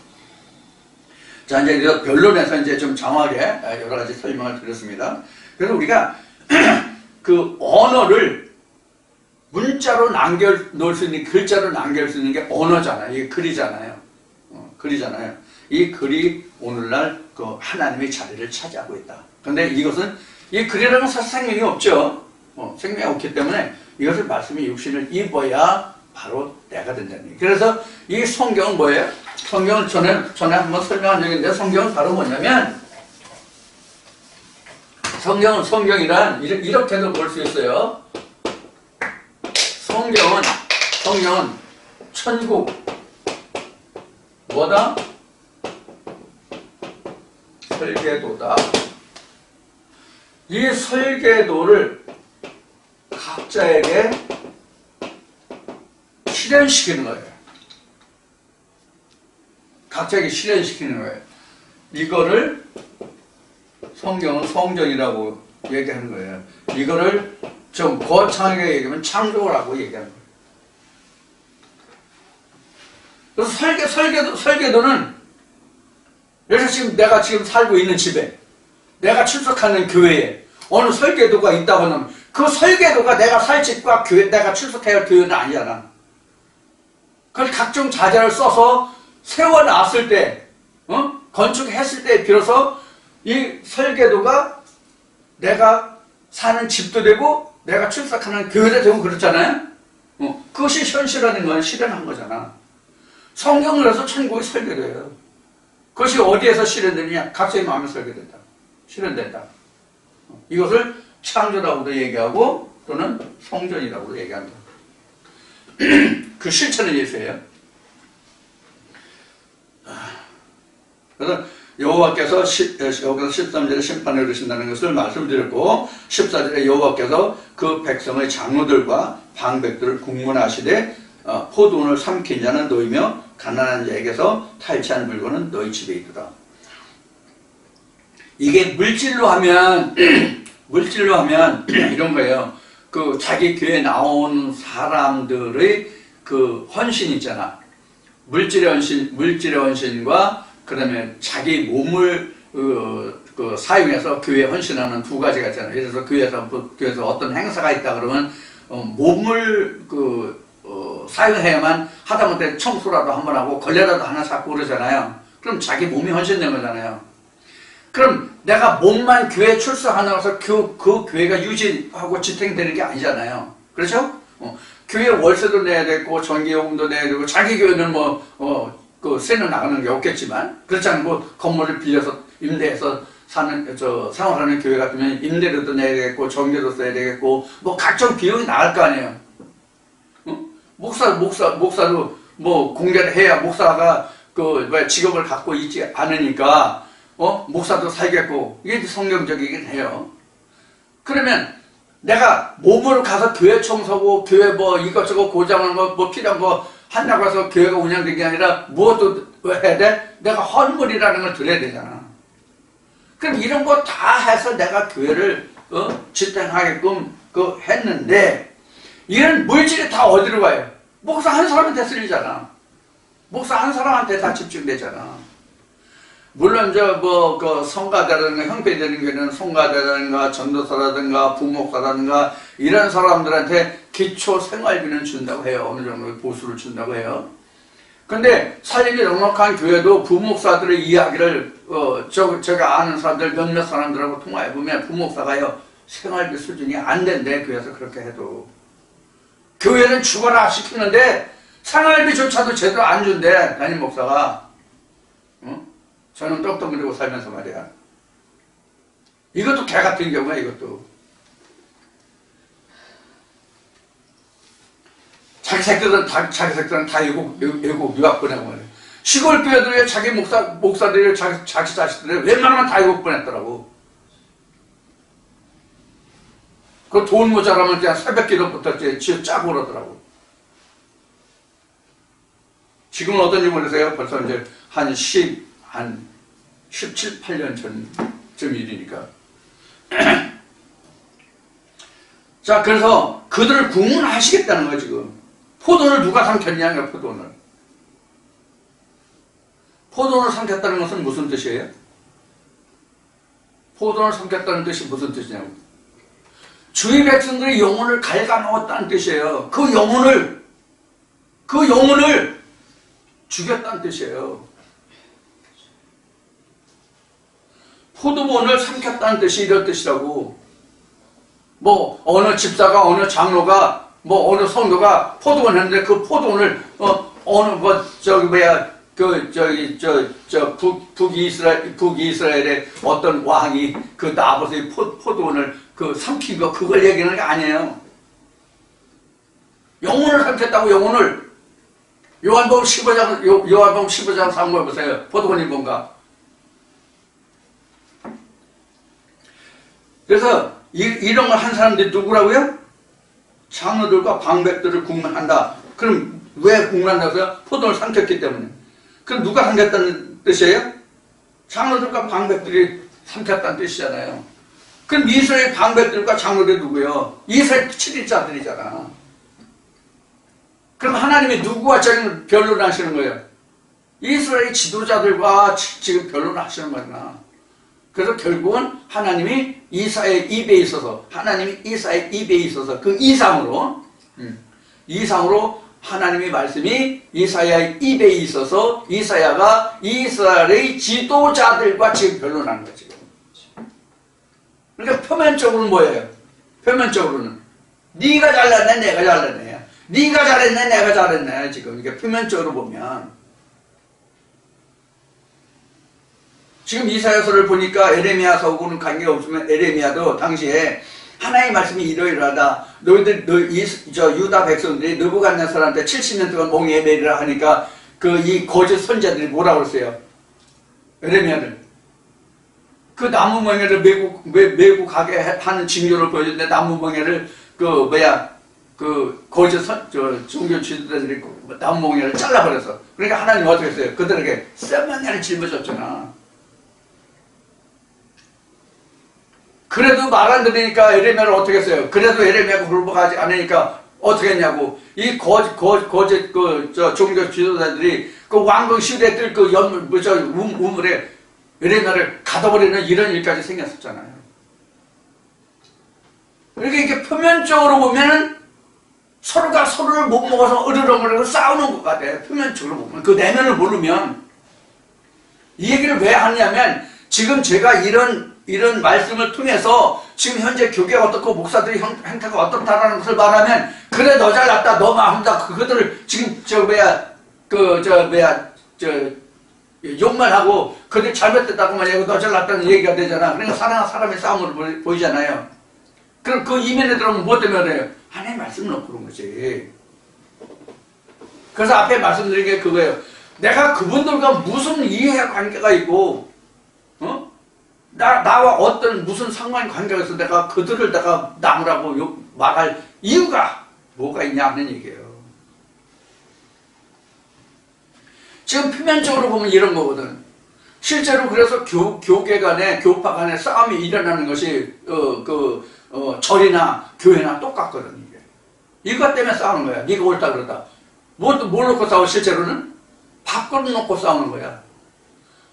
자, 이제 변론에서 이제 좀 장하게 여러 가지 설명을 드렸습니다. 그래서 우리가 그 언어를 문자로 넣을 수 있는, 글자로 남길 수 있는 게 언어잖아요. 이게 글이잖아요. 글이잖아요. 이 글이 오늘날 그 하나님의 자리를 차지하고 있다. 그런데 이것은 이 글이라는 사실 생명이 없죠. 생명이 없기 때문에 이것을 말씀이 육신을 입어야 바로 때가 된다는 얘기예요. 그래서 이 성경은 뭐예요? 성경을 전에 한번 설명한 적이 있는데, 성경은 바로 뭐냐면, 성경이란 이렇게도 볼 수 있어요. 성경은 천국, 뭐다? 설계도다. 이 설계도를 각자에게 실현시키는 거예요. 각자에게 실현시키는 거예요. 이거를 성경은 성전이라고 얘기하는 거예요. 이거를 좀 거창하게 얘기하면 창조라고 얘기하는 거예요. 그래서 설계도는, 그래서 지금 내가 지금 살고 있는 집에, 내가 출석하는 교회에 어느 설계도가 있다고 하면 그 설계도가 내가 살 집과 교회, 내가 출석해야 할 교회는 아니잖아. 그걸 각종 자재를 써서 세워놨을 때, 건축했을 때 비로소 이 설계도가 내가 사는 집도 되고 내가 출석하는 교회도 되고 그렇잖아요. 그것이 현실화된 건 실현한 거잖아. 성경을 해서 천국이 설계도예요. 그것이 어디에서 실현되느냐? 각자의 마음에 설계된다. 실현된다. 이것을 창조라고도 얘기하고 또는 성전이라고도 얘기한다. 그 실천은 예수예요. 그래서 여호와께서 여기서 13절에 심판에 이르신다는 것을 말씀드렸고, 14절에 여호와께서 그 백성의 장로들과 방백들을 국문하시되 포도원을 삼킨 자는 너희며 가난한 자에게서 탈취한 물건은 너희 집에 있도다. 이게 물질로 하면 이런 거예요. 그 자기 교회에 나온 사람들의 그 헌신 있잖아. 물질의 헌신과 그다음에 자기 몸을 사용해서 교회에 헌신하는 두 가지가 있잖아요. 그래서 교회에서 어떤 행사가 있다 그러면 몸을 사용해야만, 하다못해 청소라도 한번 하고 걸레라도 하나 잡고 그러잖아요. 그럼 자기 몸이 헌신된 거잖아요. 그럼 내가 몸만 교회 출석하는 것서 그 교회가 유지하고 지탱되는 게 아니잖아요. 그렇죠? 교회 월세도 내야 되고 전기요금도 내야 되고, 자기 교회는 그 세는 나가는 게 없겠지만, 그렇지 않고 건물을 빌려서 임대해서 생활하는 교회 같으면 임대료도 내야 되겠고 전기도 써야 되겠고 각종 비용이 나갈 거 아니에요. 목사도 공개를 해야, 목사가 직업을 갖고 있지 않으니까 목사도 살겠고, 이게 성경적이긴 해요. 그러면 내가 몸으로 가서 교회 청소고 교회 이것저것 고장한 거 필요한 거 한다고 해서 교회가 운영되는 게 아니라 무엇도 해야 돼? 내가 헌물이라는 걸 드려야 되잖아. 그럼 이런 거 다 해서 내가 교회를 지탱하게끔 했는데, 이런 물질이 다 어디로 가요? 목사 한 사람한테 쓸리잖아. 목사 한 사람한테 다 집중되잖아. 물론 성가대라든가 형편되는 교회는 성가대라든가 전도사라든가 부목사라든가 이런 사람들한테 기초 생활비는 준다고 해요. 어느 정도 보수를 준다고 해요. 근데 살림이 넉넉한 교회도 부목사들의 이야기를 제가 아는 사람들 몇몇 사람들하고 통화해보면 부목사가요, 생활비 수준이 안 된대. 교회에서 그렇게 해도. 교회는 죽어라 시키는데 생활비조차도 제대로 안 준대. 담임 목사가. 어? 저는 똑똑거리고 살면서 말이야. 이것도 개 같은 경우야. 이것도. 자기 새끼들은 다 외국 유학 보내고 말이야. 시골 교회들에 자기 목사들이 자기 자식들이 웬만하면 다 외국 보냈더라고. 그 돈 모자라면 그냥 새벽 기도부터 지어 짜고 그러더라고. 지금은 어떤지 모르세요? 벌써 이제 한 17, 18년 전쯤 일이니까. 자, 그래서 그들을 구문하시겠다는 거야, 지금. 포도를 누가 삼켰냐, 포도를. 포도를 삼켰다는 것은 무슨 뜻이에요? 포도를 삼켰다는 뜻이 무슨 뜻이냐고. 주의 백성들의 영혼을 갉아먹었다는 뜻이에요. 그 영혼을 죽였다는 뜻이에요. 포도원을 삼켰다는 뜻이 이런 뜻이라고. 뭐 어느 집사가 어느 장로가 뭐 어느 성도가 포도원 했는데 그 포도원을 어느 뭐 저기 뭐야 그 저기 저 북이스라엘의 어떤 왕이 그 나봇의 포도원을 그 삼킨 거 그걸 얘기하는 게 아니에요. 영혼을 삼켰다고. 영혼을. 요한복음 15장 상고해 보세요. 포도원이 뭔가. 그래서 이런 걸 한 사람들이 누구라고요? 장로들과 방백들을 국문한다. 그럼 왜 국문한다고 해서 포도를 삼켰기 때문에. 그럼 누가 삼켰다는 뜻이에요? 장로들과 방백들이 삼켰다는 뜻이잖아요. 그럼 이스라엘 방백들과 장로들이 누구예요? 이스라엘 7인자들이잖아. 그럼 하나님이 누구와 지금 변론하시는 거예요? 이스라엘 지도자들과 지금 변론하시는 거구나. 그래서 결국은 하나님이 이사의 입에 있어서 그 이상으로 하나님의 말씀이 이사야의 입에 있어서 이사야가 이스라엘의 지도자들과 지금 변론하는 거지. 그러니까 표면적으로는 뭐예요? 표면적으로는 네가 잘났네, 내가 잘났네. 네가 잘했네, 내가 잘했네. 지금 이게 표면적으로 보면 지금 이사야서를 보니까 에레미야서하고는 관계가 없으면 에레미야도 당시에 하나님의 말씀이 이러이러하다. 유다 백성들이 느부갓네살한테 70년 동안 몽에 매리라 하니까 이 거짓 선자들이 뭐라고 그랬어요? 에레미야를. 그 나무 멍에를 메고 가게 하는 징조를 보여줬는데 나무 멍에를 거짓 종교 지도자들이 나무 멍에를 잘라버렸어. 그러니까 하나님 어떻게 했어요? 그들에게 쇠망야를 짊어졌잖아. 그래도 말 안 들으니까 에레미야를 어떻게 했어요? 그래도 에레미야가 굴복하지 않으니까 어떻게 했냐고. 이 거짓 종교 지도자들이 그 왕궁 시대에 뜰 그 우물에 에레미야를 가둬버리는 이런 일까지 생겼었잖아요. 그러니까 이게 표면적으로 보면은 서로가 서로를 못 먹어서 으르렁으르렁 싸우는 것 같아. 표면적으로 보면. 그 내면을 모르면. 이 얘기를 왜 하냐면 지금 제가 이런 말씀을 통해서 지금 현재 교계가 어떻고 목사들의 행태가 어떻다라는 것을 말하면 그래 너 잘났다 너 마음다 그들을 지금 욕만 하고 그들 잘못됐다고만 얘기하고 너 잘났다는 얘기가 되잖아. 그러니까 사람의 싸움으로 보이잖아요. 그럼 그 이면에 들어오면 뭐 때문에 그래요? 하나님의 말씀을 놓고 그런 거지. 그래서 앞에 말씀드린 게 그거예요. 내가 그분들과 무슨 이해관계가 있고 나와 어떤 무슨 상관 관계가 있어 내가 그들을 나무라고 말할 이유가 뭐가 있냐 하는 얘기예요. 지금 표면적으로 보면 이런 거거든. 실제로 그래서 교계 간에 교파 간에 싸움이 일어나는 것이 절이나 교회나 똑같거든. 이게 이것 때문에 싸우는 거야. 네가 옳다 그러다. 뭘 놓고 싸워? 실제로는 밥그릇 놓고 싸우는 거야.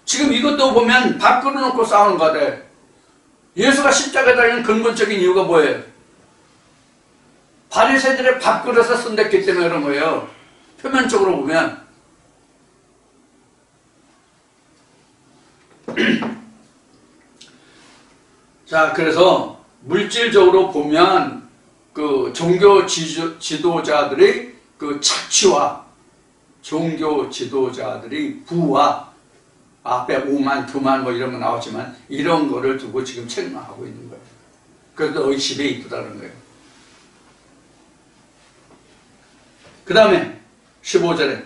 지금 이것도 보면 밥그릇 놓고 싸우는 거다. 예수가 십자가에 달리는 근본적인 이유가 뭐예요? 바리새인들의 밥그릇에 손댔기 때문에 그런 거예요. 표면적으로 보면. 자, 그래서 물질적으로 보면 그 종교 지도자들의 그 착취와 종교 지도자들의 부와 앞에 5만, 9만 뭐 이런 거 나왔지만 이런 거를 두고 지금 책망하고 있는 거예요. 그래서 너희 집에 이쁘다는 거예요. 그 다음에 15절에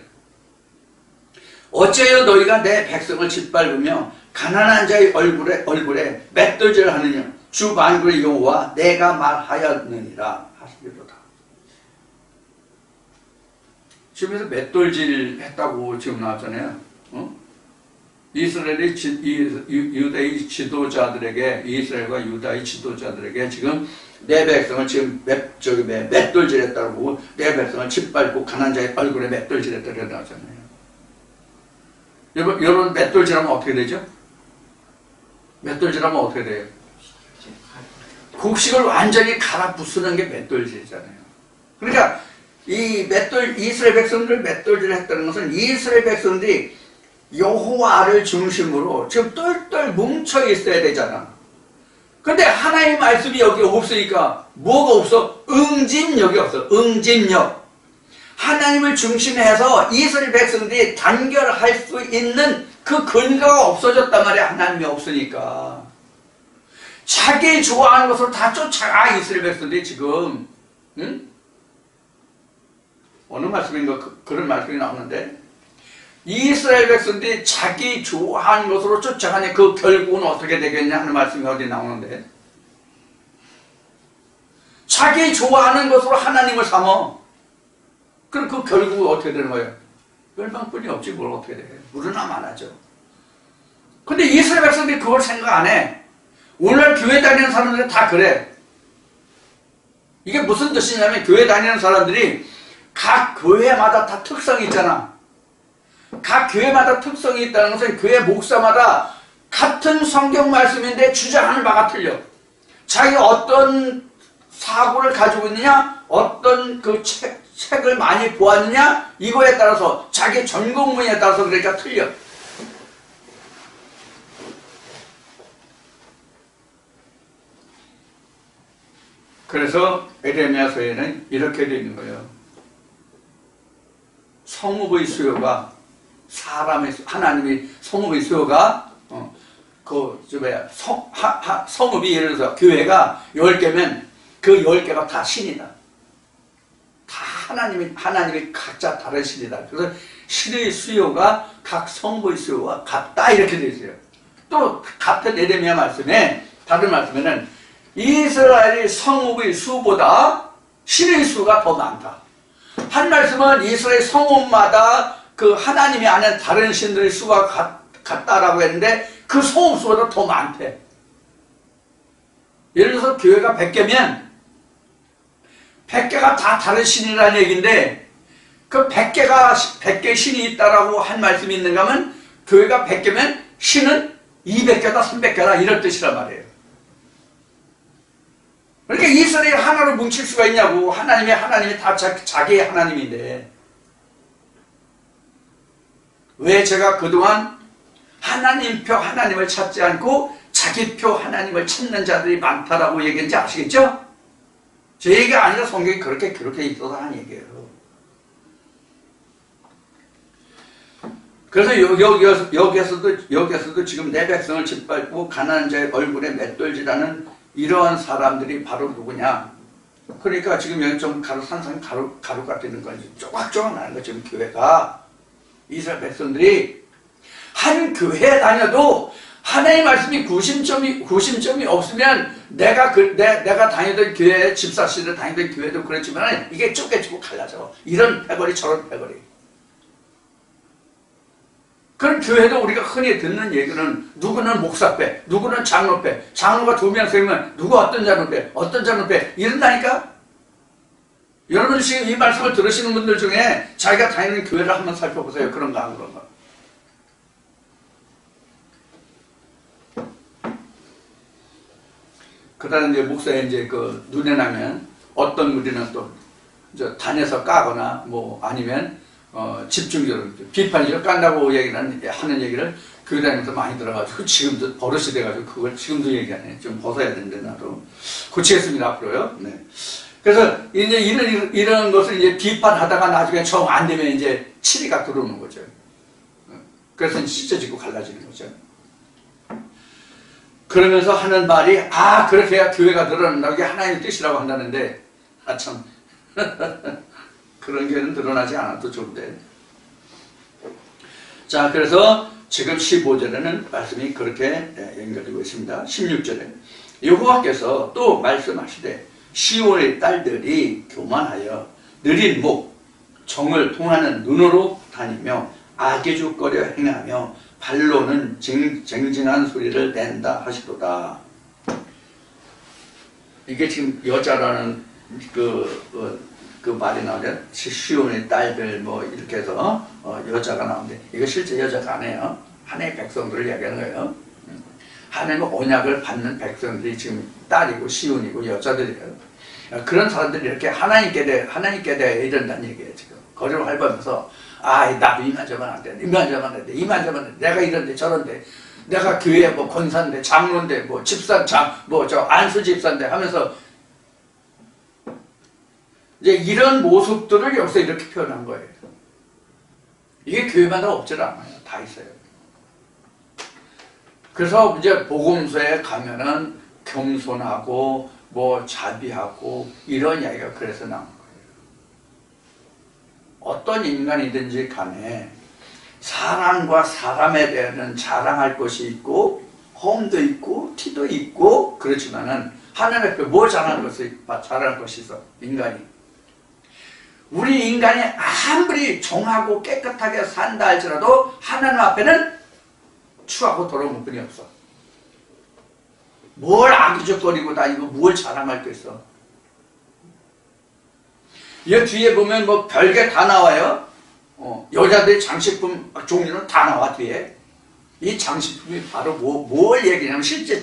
어째여 너희가 내 백성을 짓밟으며 가난한 자의 얼굴에 맷돌질을 하느냐 주 만군의 여호와 내가 말하였느니라 하시리로다. 지금에서 맷돌질 했다고 지금 나왔잖아요. 이스라엘의 유다의 지도자들에게 이스라엘과 유다의 지도자들에게 지금 내 백성을 지금 맷돌질했다고 내 백성을 짓밟고 가난한 자의 얼굴에 맷돌질했다고 나왔잖아요. 여러분 맷돌질하면 어떻게 되죠? 맷돌질하면 어떻게 돼요? 곡식을 완전히 갈아 부수는 게 맷돌질이잖아요. 그러니까 이스라엘 백성들을 맷돌질했다는 것은 이스라엘 백성들이 여호와를 중심으로 지금 똘똘 뭉쳐 있어야 되잖아. 근데 하나님의 말씀이 여기 없으니까 뭐가 없어? 응집력이 없어. 응집력. 하나님을 중심해서 이스라엘 백성들이 단결할 수 있는 그 근거가 없어졌단 말이야. 하나님이 없으니까. 자기 좋아하는 것으로 다 쫓아가 이스라엘 백성들이 지금. 응? 어느 말씀인가 그런 말씀이 나오는데 이스라엘 백성들이 자기 좋아하는 것으로 쫓아가니 그 결국은 어떻게 되겠냐 하는 말씀이 어디 나오는데 자기 좋아하는 것으로 하나님을 삼어. 그럼 그 결국은 어떻게 되는 거예요? 멸망뿐이 없지 뭘 어떻게 돼. 물으나 말하죠. 근데 이스라엘 백성들이 그걸 생각 안 해. 오늘날 교회 다니는 사람들이 다 그래. 이게 무슨 뜻이냐면 교회 다니는 사람들이 각 교회마다 다 특성이 있잖아. 각 교회마다 특성이 있다는 것은 교회 목사마다 같은 성경 말씀인데 주장하는 바가 틀려. 자기가 어떤 사고를 가지고 있느냐, 어떤 그 책을 많이 보았느냐, 이거에 따라서 자기 전공 분야에 따라서 그러니까 틀려. 그래서 에레미야서에는 이렇게 되어 있는 거예요. 성읍의 수요가 하나님의 성읍의 수요가 성읍이 예를 들어서 교회가 10개면 그 10개가 다 신이다. 다 하나님이 각자 다른 신이다. 그래서 신의 수요가 각 성읍의 수요와 같다 이렇게 되어 있어요. 또 같은 에레미야 말씀에 다른 말씀에는 이스라엘의 성읍의 수보다 신의 수가 더 많다. 한 말씀은 이스라엘 성읍마다 그 하나님이 아는 다른 신들의 수가 같다라고 했는데 그 성읍 수보다 더 많대. 예를 들어서 교회가 100개면 100개가 다 다른 신이라는 얘기인데 그 100개 신이 있다라고 한 말씀이 있는가 하면 교회가 100개면 신은 200개다 300개다 이런 뜻이란 말이에요. 그러니까 이스라엘이 하나로 뭉칠 수가 있냐고. 하나님이 다 자기의 하나님인데 왜 제가 그동안 하나님 표 하나님을 찾지 않고 자기 표 하나님을 찾는 자들이 많다라고 얘기했는지 아시겠죠? 제 얘기가 아니라 성경이 그렇게 기록해 있어서 한 얘기예요. 그래서 여기에서도 지금 내 백성을 짓밟고 가난한 자의 얼굴에 맷돌질하는 이러한 사람들이 바로 누구냐? 그러니까 지금 여기 좀 산상 가루가 되는 거지. 쪼각쪼각 나는 거 지금 교회가 이스라엘 백성들이 한 교회에 다녀도 하나님의 말씀이 구심점이 없으면 내가 다니던 교회 집사실에 다니던 교회도 그렇지만 이게 쪼개지고 갈라져. 이런 패거리 저런 패거리. 그런 교회도 우리가 흔히 듣는 얘기는 누구는 목사패, 누구는 장로패, 장로가 2명, 3명, 누구 어떤 장로패 이런다니까? 여러분 지금 이 말씀을 들으시는 분들 중에 자기가 다니는 교회를 한번 살펴보세요. 그런가 안 그런가? 그 다음에 이제 목사에 이제 그 눈에 나면 어떤 무리는 또 단에서 까거나 뭐 아니면 집중적으로 비판적으로 깐다고 하는 얘기를 교회 다니면서 많이 들어가지고 지금도 버릇이 돼가지고 그걸 지금도 얘기하네. 좀 벗어야 되는데 나도 고치겠습니다 앞으로요. 네. 그래서 이제 이런 것을 이제 비판하다가 나중에 정 안 되면 이제 치리가 들어오는 거죠. 그래서 찢어지고 갈라지는 거죠. 그러면서 하는 말이 그렇게 해야 교회가 늘어난다고 이게 하나님의 뜻이라고 한다는데 참 그런 교회는 늘어나지 않아도 좋은데. 자, 그래서 지금 15절에는 말씀이 그렇게 연결되고 있습니다. 16절에 여호와께서 또 말씀하시되 시온의 딸들이 교만하여 느린 목 정을 통하는 눈으로 다니며 악의죽거려 행하며 발로는 쟁쟁한 소리를 낸다 하시도다. 이게 지금 여자라는 그 말이 나오죠. 시온의 딸들 뭐 이렇게 해서 여자가 나오는데 이거 실제 여자가 아니에요. 하나님의 백성들을 이야기하는 거예요. 하나님의 언약을 받는 백성들이 지금 딸이고 시온이고 여자들이에요. 그런 사람들이 이렇게 하나님께 대해 이런다는 얘기예요. 지금 거리로 밟으면서 나도 이만저만 안 돼, 이만저만 안 돼, 이만저만 안 돼. 내가 이런데 저런데, 내가 교회 뭐 권사인데, 장로인데, 뭐 집사, 안수 집사인데 하면서 이제 이런 모습들을 여기서 이렇게 표현한 거예요. 이게 교회마다 없질 않아요. 다 있어요. 그래서 이제 복음서에 가면은 겸손하고 뭐 자비하고 이런 이야기가 그래서 나온 거예요. 어떤 인간이든지 간에 사람과 사람에 대한 자랑할 것이 있고 험도 있고 티도 있고 그렇지만은 하나님 앞에 뭐 자랑할 것이 있어. 인간이 우리 인간이 아무리 정하고 깨끗하게 산다 할지라도 하나님 앞에는 추하고 더러운 뿐이 없어. 뭘 악의적거리고 다니고 뭘 자랑할 게 있어. 이 뒤에 보면 뭐 별게 다 나와요. 여자들의 장식품 종류는 다 나와 뒤에. 이 장식품이 바로 뭘 얘기냐면 실제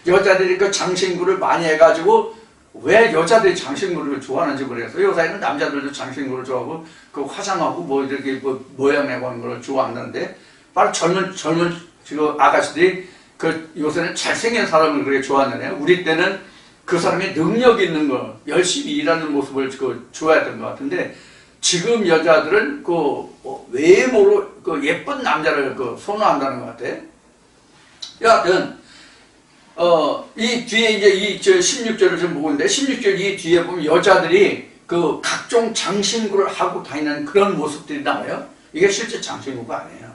여자들이 그 장신구를 많이 해가지고 왜 여자들이 장신구를 좋아하는지 모르겠어요. 요새는 남자들도 장신구를 좋아하고 그 화장하고 뭐 이렇게 뭐 모양 내고 하는 걸 좋아한다는데 바로 젊은 지금 아가씨들이 그 요새는 잘생긴 사람을 그렇게 좋아하잖아요. 우리 때는 그 사람이 능력 있는 거, 열심히 일하는 모습을 좋아했던 것 같은데 지금 여자들은 그 외모로 그 예쁜 남자를 선호한다는 것 같아. 여하튼 이 뒤에 이제 16절을 좀 보고 있는데 16절 이 뒤에 보면 여자들이 그 각종 장신구를 하고 다니는 그런 모습들이 나와요. 이게 실제 장신구가 아니에요.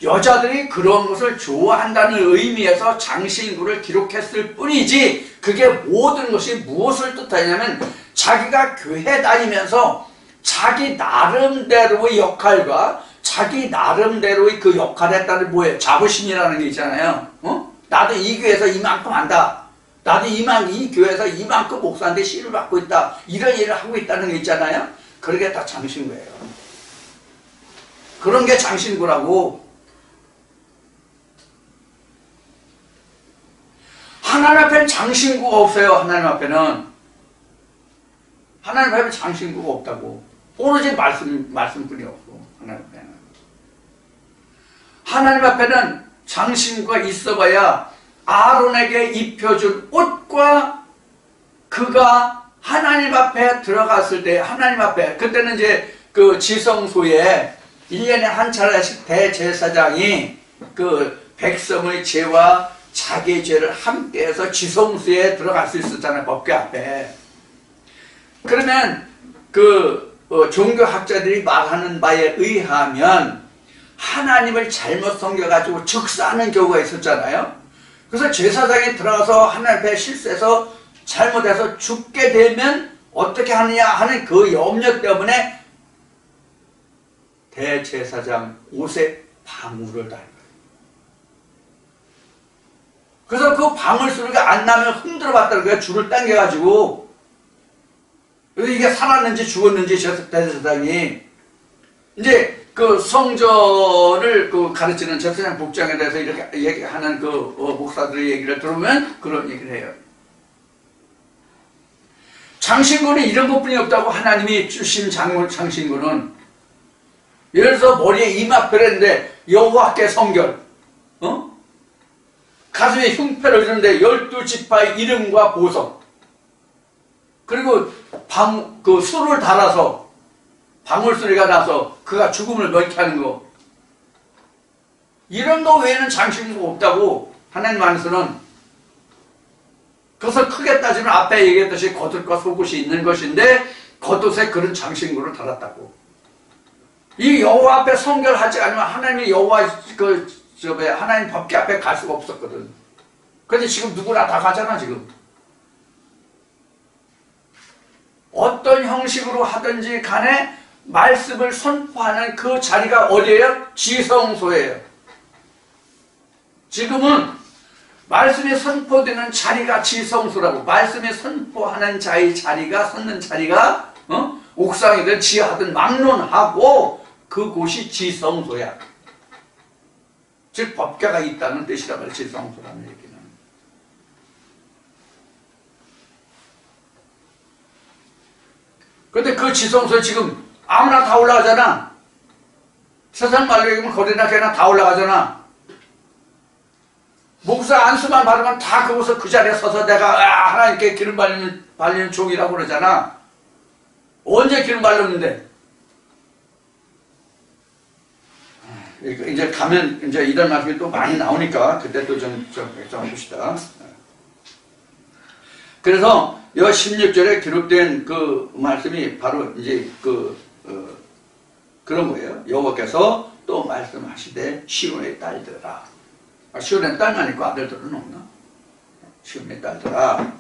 여자들이 그런 것을 좋아한다는 의미에서 장신구를 기록했을 뿐이지 그게 모든 것이 무엇을 뜻하냐면 자기가 교회 다니면서 자기 나름대로의 역할과 자기 나름대로의 그 역할에 따른 뭐예요? 자부심이라는 게 있잖아요. 나도 이 교회에서 이만큼 한다. 나도 이 교회에서 이만큼 목사인데 씨를 받고 있다. 이런 일을 하고 있다는 게 있잖아요. 그게 다 장신구예요. 그런 게 장신구라고. 하나님 앞에는 장신구가 없어요. 하나님 앞에는 장신구가 없다고. 오로지 말씀뿐이 없고 하나님 앞에는 장신구가 있어봐야 아론에게 입혀준 옷과 그가 하나님 앞에 들어갔을 때 하나님 앞에 그때는 이제 그 지성소에 1년에 한 차례씩 대제사장이 그 백성의 죄와 자기의 죄를 함께해서 지성소에 들어갈 수 있었잖아요. 법궤 앞에. 그러면 종교학자들이 말하는 바에 의하면 하나님을 잘못 섬겨가지고 즉사하는 경우가 있었잖아요. 그래서 제사장이 들어가서 하나님 앞에 실수해서 잘못해서 죽게 되면 어떻게 하느냐 하는 그 염려 때문에 대제사장 옷에 방울을 달고 그래서 그 방울 소리가 안 나면 흔들어 봤다는 거야. 줄을 당겨가지고. 그래서 이게 살았는지 죽었는지 대제사장이 이제 그 성전을 가르치는 제사장 복장에 대해서 이렇게 얘기하는 목사들의 얘기를 들으면 그런 얘기를 해요. 장신구는 이런 것뿐이 없다고 하나님이 주신 장신구는 예를 들어서 머리에 이마표인데 여호와께 성결 가슴에 흉패를 주는데 12지파의 이름과 보석, 그리고 그 술을 달아서 방울소리가 나서 그가 죽음을 면케하는 거, 이런 거 외에는 장신구가 없다고 하나님 안에서는. 그것을 크게 따지면 앞에 얘기했듯이 겉옷과 속옷이 있는 것인데 겉옷에 그런 장신구를 달았다고. 이 여호와 앞에 성결하지 않으면 하나님의 여호와 하나님 법궤 앞에 갈 수가 없었거든. 근데 지금 누구나 다 가잖아. 지금 어떤 형식으로 하든지 간에 말씀을 선포하는 그 자리가 어디예요? 지성소예요. 지금은 말씀이 선포되는 자리가 지성소라고. 말씀이 선포하는 자의 자리가, 섰는 자리가 옥상이든 지하든 막론하고 그곳이 지성소야. 즉 법궤가 있다는 뜻이란 말이야. 지성소라는 얘기는. 그런데 그 지성소에 지금 아무나 다 올라가잖아. 세상 말로 얘기하면 거리나 개나 다 올라가잖아. 목사 안수만 받으면 다 그곳에 그 자리에 서서 내가 하나님께 기름 발리는 종이라고 그러잖아. 언제 기름 발렸는데? 이제 가면 이제 이런 말씀이 또 많이 나오니까 그때 또 좀 봅시다. 그래서 이 16절에 기록된 그 말씀이 바로 이제 그런 거예요. 여호와께서 또 말씀하시되 시온의 딸들아. 시온의 딸만 있고 아들들은 없나? 시온의 딸들아,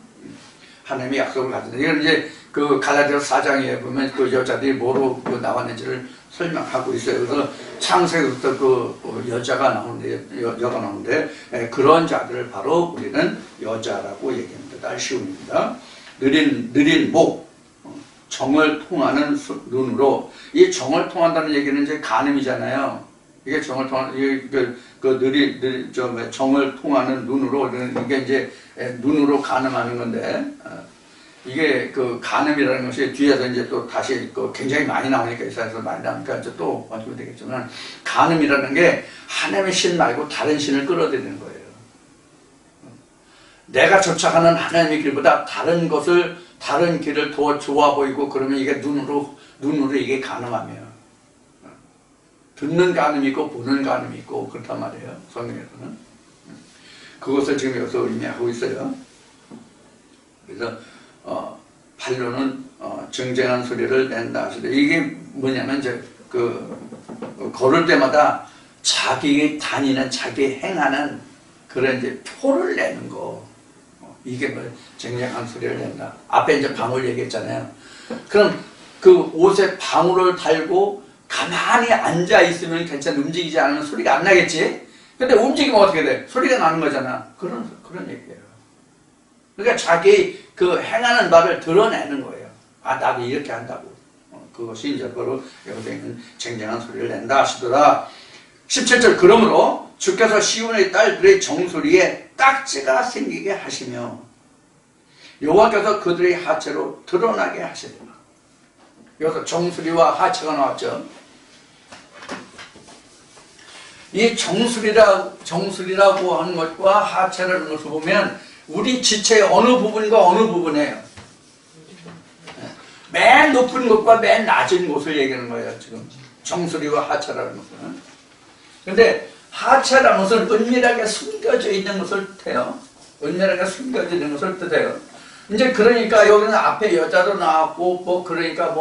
하나님의 약속을 가졌다. 이건 이제 그 갈라디아서 4장에 보면 그 여자들이 뭐로 나왔는지를 설명하고 있어요. 그래서 창세기부터 그 여자가 나오는데 그런 자들을 바로 우리는 여자라고 얘기합니다. 딸 시온입니다. 느린 목, 정을 통하는 눈으로. 이 정을 통한다는 얘기는 이제 간음이잖아요. 이게 정을 통하는, 정을 통하는 눈으로, 이게 이제 눈으로 간음하는 건데, 이게 그 간음이라는 것이 뒤에서 이제 또 다시 굉장히 많이 나오니까, 이사야서 많이 나오니까 이제 또 어떻게 되겠지만, 간음이라는 게 하나님의 신 말고 다른 신을 끌어들이는 거예요. 내가 쫓아가는 하나님의 길보다 다른 길을 더 좋아 보이고, 그러면 이게 눈으로 이게 간음하며. 듣는 간음이 있고 보는 간음이 있고 그렇단 말이에요. 성경에서는. 그것을 지금 여기서 의미하고 있어요. 그래서 발로는 정쟁한 소리를 낸다 하시되, 이게 뭐냐면 이제 걸을 때마다 자기 다니는, 자기 행하는 그런 이제 표를 내는 거. 이게 뭐 정쟁한 소리를 낸다. 앞에 이제 방울 얘기했잖아요. 그럼 그 옷에 방울을 달고 가만히 앉아 있으면 괜찮아. 움직이지 않으면 소리가 안 나겠지? 근데 움직이면 어떻게 돼? 소리가 나는 거잖아. 그런 얘기예요. 그러니까 자기 그 행하는 바를 드러내는 거예요. 아, 나도 이렇게 한다고. 그것이 이제 바로 여기서 있는 쟁쟁한 소리를 낸다 하시더라. 17절, 그러므로 주께서 시온의 딸들의 정수리에 딱지가 생기게 하시며 여호와께서 그들의 하체로 드러나게 하시리라. 여기서 정수리와 하체가 나왔죠. 이 정수리라고 하는 것과 하체라는 것을 보면 우리 지체의 어느 부분과 어느 부분이에요. 맨 높은 곳과 맨 낮은 곳을 얘기하는 거예요. 지금 정수리와 하체라는 것은. 근데 하체라는 것은 은밀하게 숨겨져 있는 것을 뜻해요. 은밀하게 숨겨져 있는 것을 뜻해요. 이제 그러니까 여기는 앞에 여자도 나왔고, 뭐 그러니까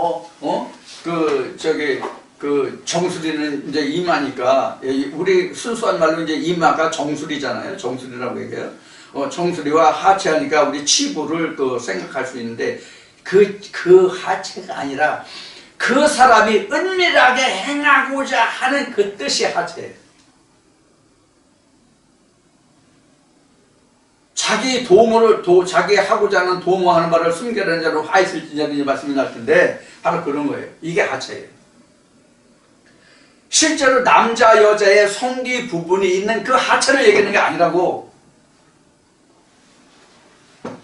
그 정수리는 이제 이마니까, 우리 순수한 말로 이제 이마가 정수리잖아요. 정수리라고 얘기해요. 정수리와 하체하니까 우리 치부를 생각할 수 있는데, 그 하체가 아니라 그 사람이 은밀하게 행하고자 하는 그 뜻이 하체예요. 자기 하고자 하는 도모하는 바를 숨겨내는 자로 화 있을지냐는 말씀이 날 텐데, 바로 그런 거예요. 이게 하체예요. 실제로 남자 여자의 성기 부분이 있는 그 하체를 얘기하는 게 아니라고.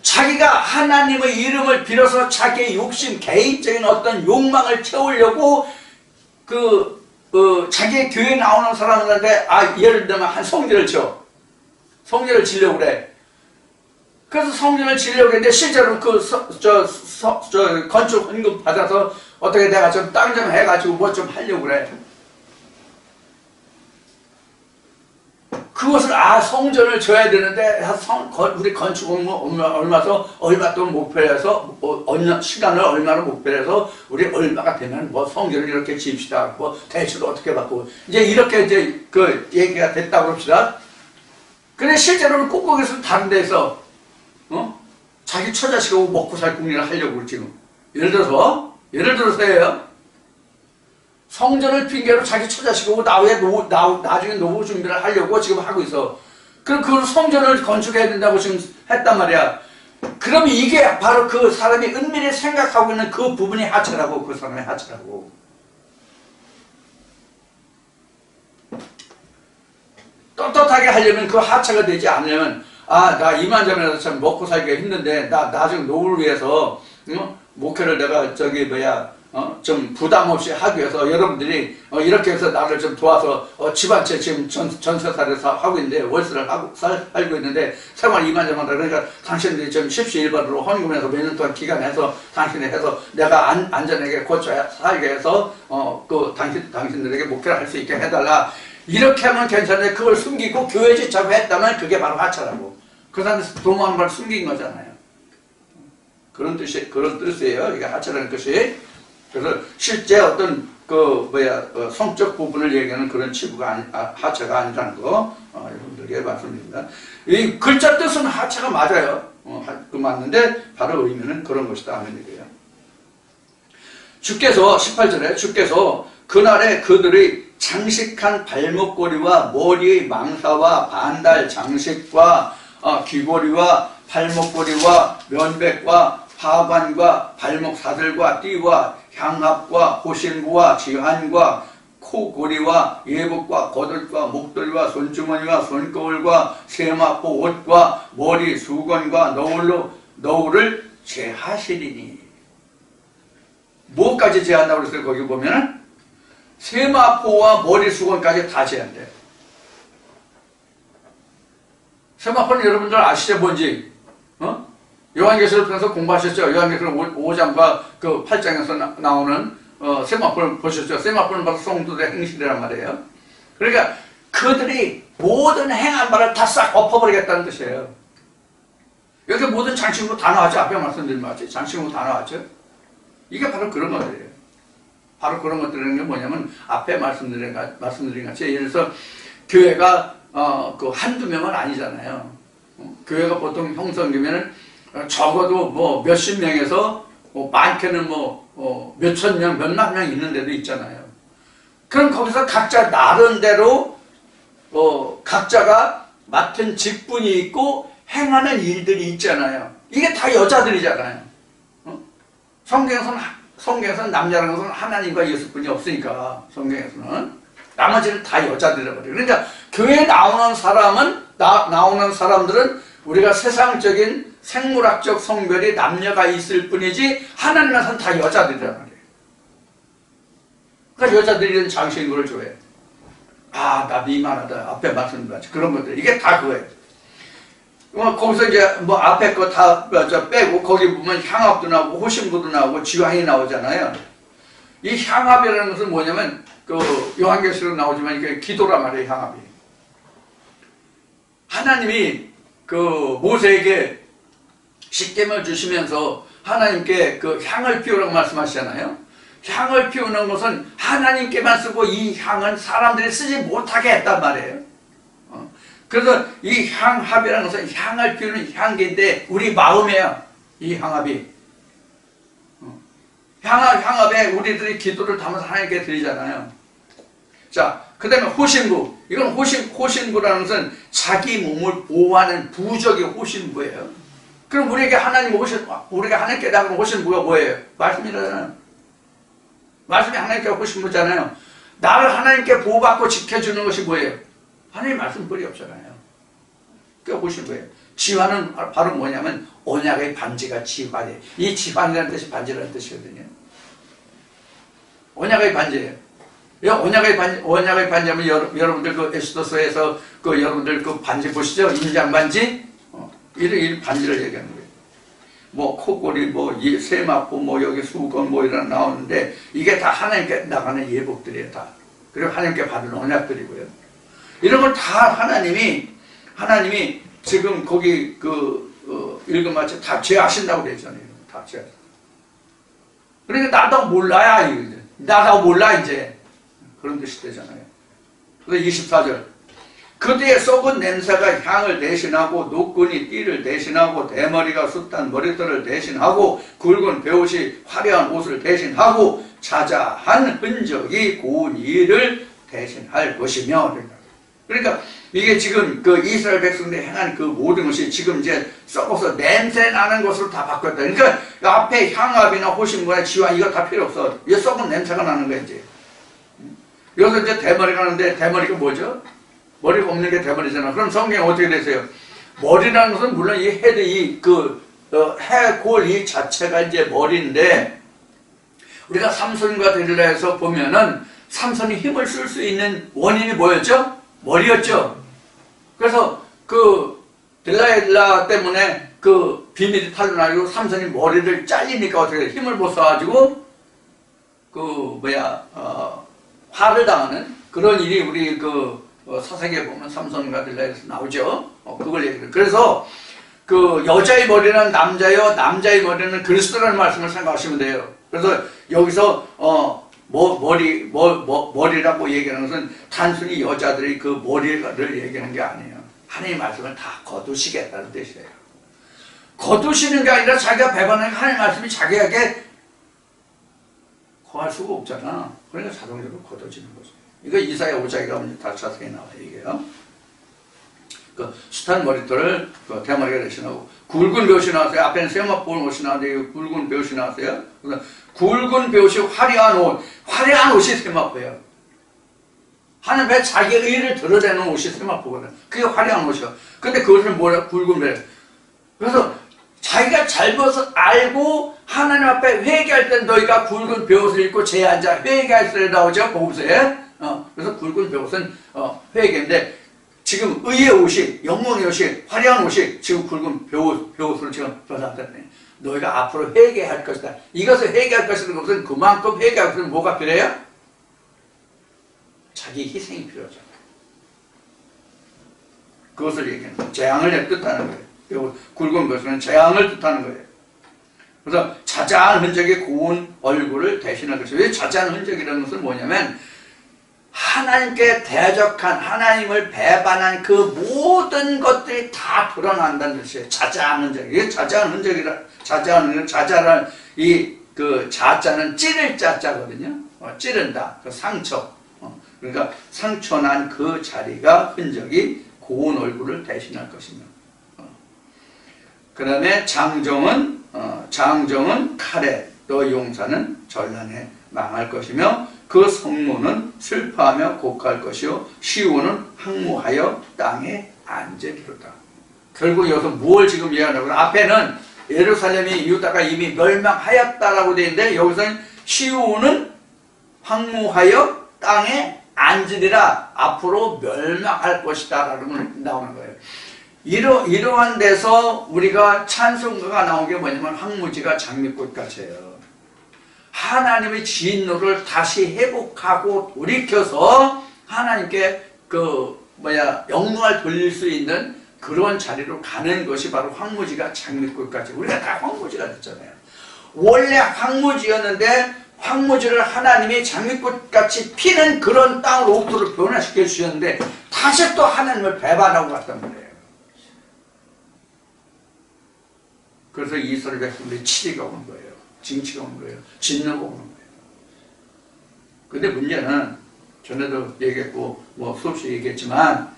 자기가 하나님의 이름을 빌어서 자기의 욕심, 개인적인 어떤 욕망을 채우려고 자기 교회 나오는 사람들한테 예를 들면 한 성전을 쳐. 성전을 지려고 그래. 그래서 성전을 지려고 했는데 실제로 건축 헌금 받아서 어떻게 내가 좀 땅 좀 해가지고 뭐 좀 하려고 그래. 그것을 성전을 줘야 되는데 우리 건축은 얼마 동안 목표를 해서 시간을 얼마나 목표를 해서 우리 얼마가 되면 뭐 성전을 이렇게 지읍시다. 뭐 대출을 어떻게 받고 이제 이렇게 이제 그 얘기가 됐다고 합시다. 근데 실제로는 꼭거기서 다른 데서 자기 처자식하고 먹고 살 궁리를 하려고 지금 예를 들어서예요. 성전을 핑계로 자기 처자식하고 나중에 노후 준비를 하려고 지금 하고 있어. 그럼 그 성전을 건축해야 된다고 지금 했단 말이야. 그럼 이게 바로 그 사람이 은밀히 생각하고 있는 그 부분이 하찮라고, 그 사람의 하찮라고. 떳떳하게 하려면 그 하차가 되지 않으면 나 이만저만해서 참 먹고 살기가 힘든데 나 나중에 노후를 위해서 목회를 내가 좀 부담 없이 하기 위해서 여러분들이 이렇게 해서 나를 좀 도와서 집 한 채 지금 전세살에서 하고 있는데 월세를 살고 있는데 생활 이만저만하다. 그러니까 당신들이 좀 십시일반으로 헌금해서 몇 년 동안 기간해서 당신이 해서 내가 안전하게 고쳐 살게 해서 당신들에게 목회를 할 수 있게 해달라. 이렇게 하면 괜찮은데 그걸 숨기고 교회 지차고 했다면 그게 바로 하차라고. 그 사람한테 도모하는 걸 숨긴 거잖아요. 그런 뜻이에요. 이게 하차라는 것이. 그래서 실제 어떤 성적 부분을 얘기하는 그런 치부가 하차가 아니라는 거 여러분들에게 말씀드립니다. 이 글자 뜻은 하차가 맞아요. 맞는데 바로 의미는 그런 것이다 하는 얘기예요. 주께서 18절에 주께서 그날에 그들의 장식한 발목걸이와 머리의 망사와 반달 장식과 귀걸이와 발목걸이와 면백과 하관과 발목 사슬과 띠와 향합과 호신구와 지한과 코고리와 예복과 거들과 목도리와 손주머니와 손거울과 세마포 옷과 머리 수건과 너울을 제하시리니. 뭐까지 제한다고 그랬어요? 거기 보면은 세마포와 머리 수건까지 다 제한돼요. 세마포는 여러분들 아시죠? 뭔지? 요한계시록 통해서 공부하셨죠? 요한계시록 5장과 그 8장에서 나오는 세마포를 보셨죠? 세마포는 바로 성도들의 행실이란 말이에요. 그러니까 그들이 모든 행한 바를 다 싹 엎어버리겠다는 뜻이에요. 여기 모든 장식으로 다 나왔죠? 앞에 말씀드린 말이죠. 장식으로 다 나왔죠? 이게 바로 그런 것들이에요. 바로 그런 것들이라는 게 뭐냐면 앞에 말씀드린 같이 예를 들어서 교회가 한두 명은 아니잖아요. 교회가 보통 형성되면은 적어도 뭐 몇십 명에서 많게는 몇천 명, 몇만 명 있는 데도 있잖아요. 그럼 거기서 각자 나름대로 각자가 맡은 직분이 있고 행하는 일들이 있잖아요. 이게 다 여자들이잖아요. 성경에서는 남자라는 것은 하나님과 예수뿐이 없으니까 성경에서는 나머지는 다 여자들이라고 그래요. 그러니까 교회에 나오는 사람들은 우리가 세상적인 생물학적 성별이 남녀가 있을 뿐이지 하나님께서는 다 여자들이란 말이에요. 그러니까 여자들이 장식인 걸 좋아해. 나 미만하다. 앞에 말씀드렸죠. 그런 것들. 이게 다 그거예요. 거기서 이제 앞에 거 다 빼고 거기 보면 향합도 나오고 호신부도 나오고 지황이 나오잖아요. 이 향합이라는 것은 뭐냐면 요한계시록 나오지만 이게 기도란 말이에요. 향합이. 하나님이 모세에게 십계명을 주시면서 하나님께 향을 피우라고 말씀하시잖아요. 향을 피우는 것은 하나님께만 쓰고 이 향은 사람들이 쓰지 못하게 했단 말이에요. 그래서 이 향합이라는 것은 향을 피우는 향기인데 우리 마음이에요. 이 향합이. 향합에 우리들이 기도를 담아서 하나님께 드리잖아요. 자, 그 다음에 호신부. 이건 호신부라는 것은 자기 몸을 보호하는 부적의 호신부예요. 그럼 우리가 하나님께 나가는 호신부가 뭐예요? 말씀이잖아요. 말씀이 하나님께 호신부잖아요. 나를 하나님께 보호받고 지켜주는 것이 뭐예요? 하나님 말씀뿐이 없잖아요. 그게 호신부예요. 지환은 바로 뭐냐면 언약의 반지가 지환이에요. 이 지환이라는 뜻이 반지라는 뜻이거든요. 언약의 반지예요. 언약의 반지하면 여러분들 그 에스더서에서 그 여러분들 그 반지 보시죠? 인장 반지? 이 반지를 얘기하는 거예요. 뭐 코골이, 뭐 세마포, 뭐 여기 수건 뭐 이런 나오는데 이게 다 하나님께 나가는 예복들이에요, 다. 그리고 하나님께 받은 언약들이고요. 이런 걸 다 하나님이 지금 거기 읽은 마치 다 제하신다고 그랬잖아요. 다 제하. 그러니까 나도 몰라야 이거죠. 나도 몰라 이제. 그런 뜻이 되잖아요. 그래서 24절. 그때의 썩은 냄새가 향을 대신하고 노끈이 띠를 대신하고 대머리가 숱한 머리털을 대신하고 굵은 베옷이 화려한 옷을 대신하고 자자한 흔적이 고운 일을 대신할 것이며. 그러니까 이게 지금 그 이스라엘 백성들이 행한 그 모든 것이 지금 이제 썩어서 냄새 나는 것으로 다 바뀌었다. 그러니까 앞에 향압이나 호심과 지화 이거 다 필요 없어. 이게 썩은 냄새가 나는 거야 이제. 여기서 이제 대머리가 나는데 대머리가 뭐죠? 머리가 없는 게 대머리잖아. 그럼 성경에 어떻게 되세요? 머리라는 것은 물론 이 헤드 해골 이 자체가 이제 머리인데 우리가 삼손과 데릴라에서 보면은 삼손이 힘을 쓸 수 있는 원인이 뭐였죠? 머리였죠. 그래서 그 델라일라 때문에 그 비밀이 탄로나고 삼손이 머리를 잘리니까 어떻게 돼? 힘을 못 써가지고 화를 당하는 그런 일이 우리 사사기에 보면 삼손과 델라일라에서 나오죠. 그걸 얘기해요. 그래서 그 여자의 머리는 남자요, 남자의 머리는 그리스도라는 말씀을 생각하시면 돼요. 그래서 여기서 머리라고 얘기하는 것은 단순히 여자들이 그 머리를 얘기하는 게 아니에요. 하나님의 말씀을 다 거두시겠다는 뜻이에요. 거두시는 게 아니라 자기가 배반하는 하나님의 말씀이 자기에게 거할 수가 없잖아. 그러니까 자동적으로 거둬지는 거죠. 이거 이사야 5장에 가면 다 자세히 나와요, 이게요. 그 숱한 머리털을 대머리가 대신하고 굵은 벼옷이 나왔어요. 앞에는 세마포 옷이 나왔는데 굵은 벼옷이 나왔어요. 그래서 굵은 벼옷이 화려한 옷이 세마포예요. 하나님의 자기 의를 드러내는 옷이 세마포거든. 그게 화려한 옷이야. 근데 그것을 뭐라 굵은 벼. 그래서 자기가 잘못을 알고 하나님 앞에 회개할 때 너희가 굵은 벼옷을 입고 제에 앉아 회개할 때 나오죠, 보고서에. 그래서 굵은 벼옷은 회개인데 지금 의의 옷이, 영광의 옷이, 화려한 옷이 지금 굵은 벼옷으로 지금 변화됐네. 너희가 앞으로 회개할 것이다. 이것을 회개할 것이라는 것은 그만큼 회개할 것은 뭐가 필요해요? 자기 희생이 필요하잖아요. 그것을 얘기하는 거예요. 재앙을 뜻하는 거예요. 굵은 것은 재앙을 뜻하는 거예요. 그래서 자자한 흔적의 고운 얼굴을 대신할 것이에요. 왜 자자한 흔적이라는 것은 뭐냐면 하나님께 대적한, 하나님을 배반한 그 모든 것들이 다 드러난다는 뜻이에요. 자자한 흔적. 이게 자자한 흔적이라, 자자란 자자는 찌를 자자거든요. 찌른다. 그 상처. 그러니까 상처난 그 자리가 흔적이 고운 얼굴을 대신할 것이며. 그 다음에 장정은 칼에, 또 용사는 전란에 망할 것이며 그 성문은 슬퍼하며 곡할 것이요 시온은 항무하여 땅에 앉으리로다. 결국 여기서 뭘 지금 얘기하냐면 앞에는 예루살렘이 유다가 이미 멸망하였다라고 되어 있는데 여기서는 시온은 항무하여 땅에 앉으리라. 앞으로 멸망할 것이다 라고 나오는 거예요. 이러한 데서 우리가 찬송가가 나온 게 뭐냐면 황무지가 장미꽃같이에요. 하나님의 진노를 다시 회복하고 돌이켜서 하나님께 영광을 돌릴 수 있는 그런 자리로 가는 것이 바로 황무지가 장미꽃같이. 우리가 다 황무지가 됐잖아요. 원래 황무지였는데 황무지를 하나님이 장미꽃같이 피는 그런 땅으로 옥토를 변화시켜 주셨는데 다시 또 하나님을 배반하고 갔단 말이에요. 그래서 이스라엘 백성들이 치리가 오는 거예요. 징치가 오는 거예요. 진노가 오는 거예요. 근데 문제는 전에도 얘기했고 수없이 얘기했지만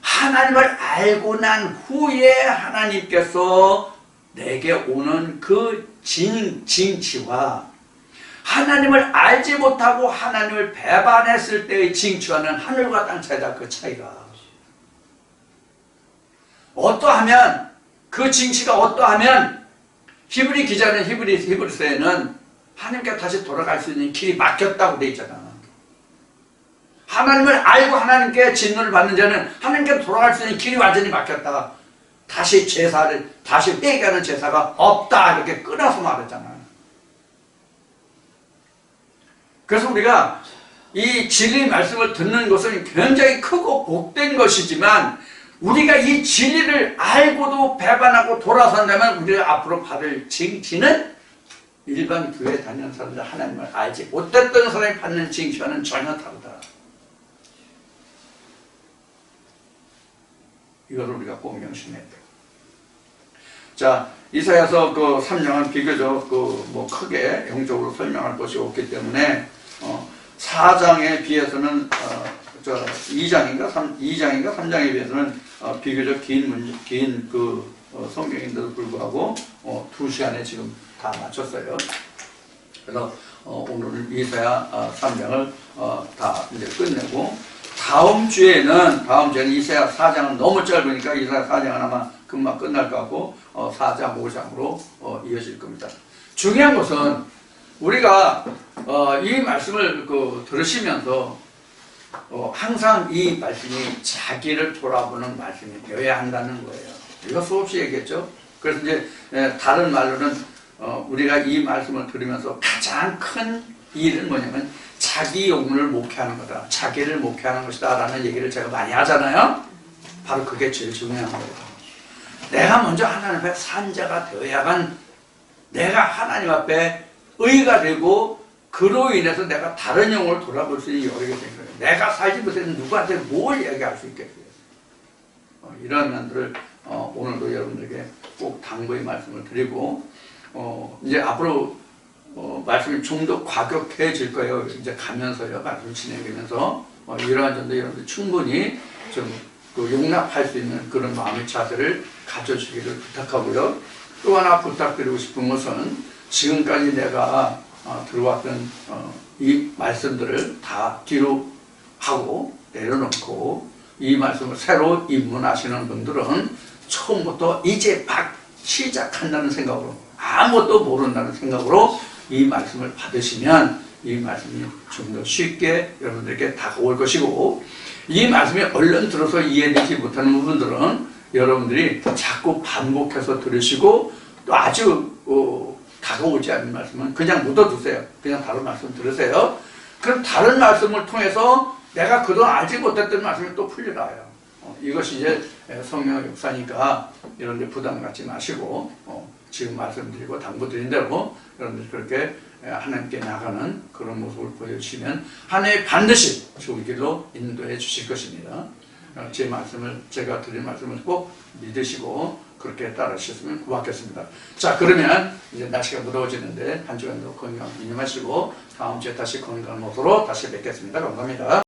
하나님을 알고 난 후에 하나님께서 내게 오는 그 징치와 하나님을 알지 못하고 하나님을 배반했을 때의 징치와는 하늘과 땅 차이다. 그 차이가 어떠하면 그 징치가 어떠하면 히브리 기자는 히브리서에는 하나님께 다시 돌아갈 수 있는 길이 막혔다고 돼 있잖아. 하나님을 알고 하나님께 진노를 받는 자는 하나님께 돌아갈 수 있는 길이 완전히 막혔다. 다시 회개하는 제사가 없다. 이렇게 끊어서 말했잖아요. 그래서 우리가 이 진리 말씀을 듣는 것은 굉장히 크고 복된 것이지만 우리가 이 진리를 알고도 배반하고 돌아선다면 우리가 앞으로 받을 징치는 일반 교회 다니는 사람들, 하나님을 알지 못했던 사람이 받는 징치와는 전혀 다르다. 이걸 우리가 꼭 명심해야 돼요. 자, 이사야서 그 3장은 비교적 뭐 크게 영적으로 설명할 것이 없기 때문에 4장에 비해서는 2장인가 3장에 비해서는 비교적 긴 성경인데도 불구하고 2시간에 지금 다 마쳤어요. 그래서 오늘 이사야 3장을 다 이제 끝내고 다음 주에는 이사야 4장은 너무 짧으니까 이사야 4장은 아마 금방 끝날 것 같고 4장, 5장으로 이어질 겁니다. 중요한 것은 우리가 이 말씀을 들으시면서 항상 이 말씀이 자기를 돌아보는 말씀이 되어야 한다는 거예요. 이거 수없이 얘기했죠. 그래서 이제 다른 말로는 우리가 이 말씀을 들으면서 가장 큰 일은 뭐냐면 자기 용문을 목회하는 거다. 자기를 목회하는 것이다 라는 얘기를 제가 많이 하잖아요. 바로 그게 제일 중요한 거예요. 내가 먼저 하나님 앞에 산 자가 되어야만 내가 하나님 앞에 의가 되고 그로 인해서 내가 다른 영혼을 돌아볼 수 있는 여력이 된 거예요. 내가 살지 못해서 누구한테 뭘 얘기할 수 있겠어요. 이런 면들을 오늘도 여러분들에게 꼭 당부의 말씀을 드리고 이제 앞으로 말씀이 좀 더 과격해질 거예요. 이제 가면서요. 말씀 진행하면서 이러한 점도 여러분들 충분히 좀 용납할 수 있는 그런 마음의 자세를 가져주기를 부탁하고요. 또 하나 부탁드리고 싶은 것은 지금까지 내가 들어왔던 이 말씀들을 다 뒤로 하고 내려놓고 이 말씀을 새로 입문하시는 분들은 처음부터 이제 막 시작한다는 생각으로 아무것도 모른다는 생각으로 이 말씀을 받으시면 이 말씀이 좀 더 쉽게 여러분들에게 다가올 것이고 이 말씀이 얼른 들어서 이해되지 못하는 부분들은 여러분들이 자꾸 반복해서 들으시고 또 아주 다가오지 않는 말씀은 그냥 묻어두세요. 그냥 다른 말씀 들으세요. 그럼 다른 말씀을 통해서 내가 그동안 알지 못했던 말씀이 또 풀려나요. 이것이 이제 성령의 역사니까 이런 데 부담 갖지 마시고 지금 말씀드리고 당부드린 대로 여러분들이 그렇게 하나님께 나가는 그런 모습을 보여주시면 하나님이 반드시 좋은 길로 인도해 주실 것입니다. 제가 드린 말씀을 꼭 믿으시고 그렇게 따르셨으면 고맙겠습니다. 자, 그러면 이제 날씨가 무더워지는데 한 주간도 건강 유념하시고 다음 주에 다시 건강한 모습으로 다시 뵙겠습니다. 감사합니다.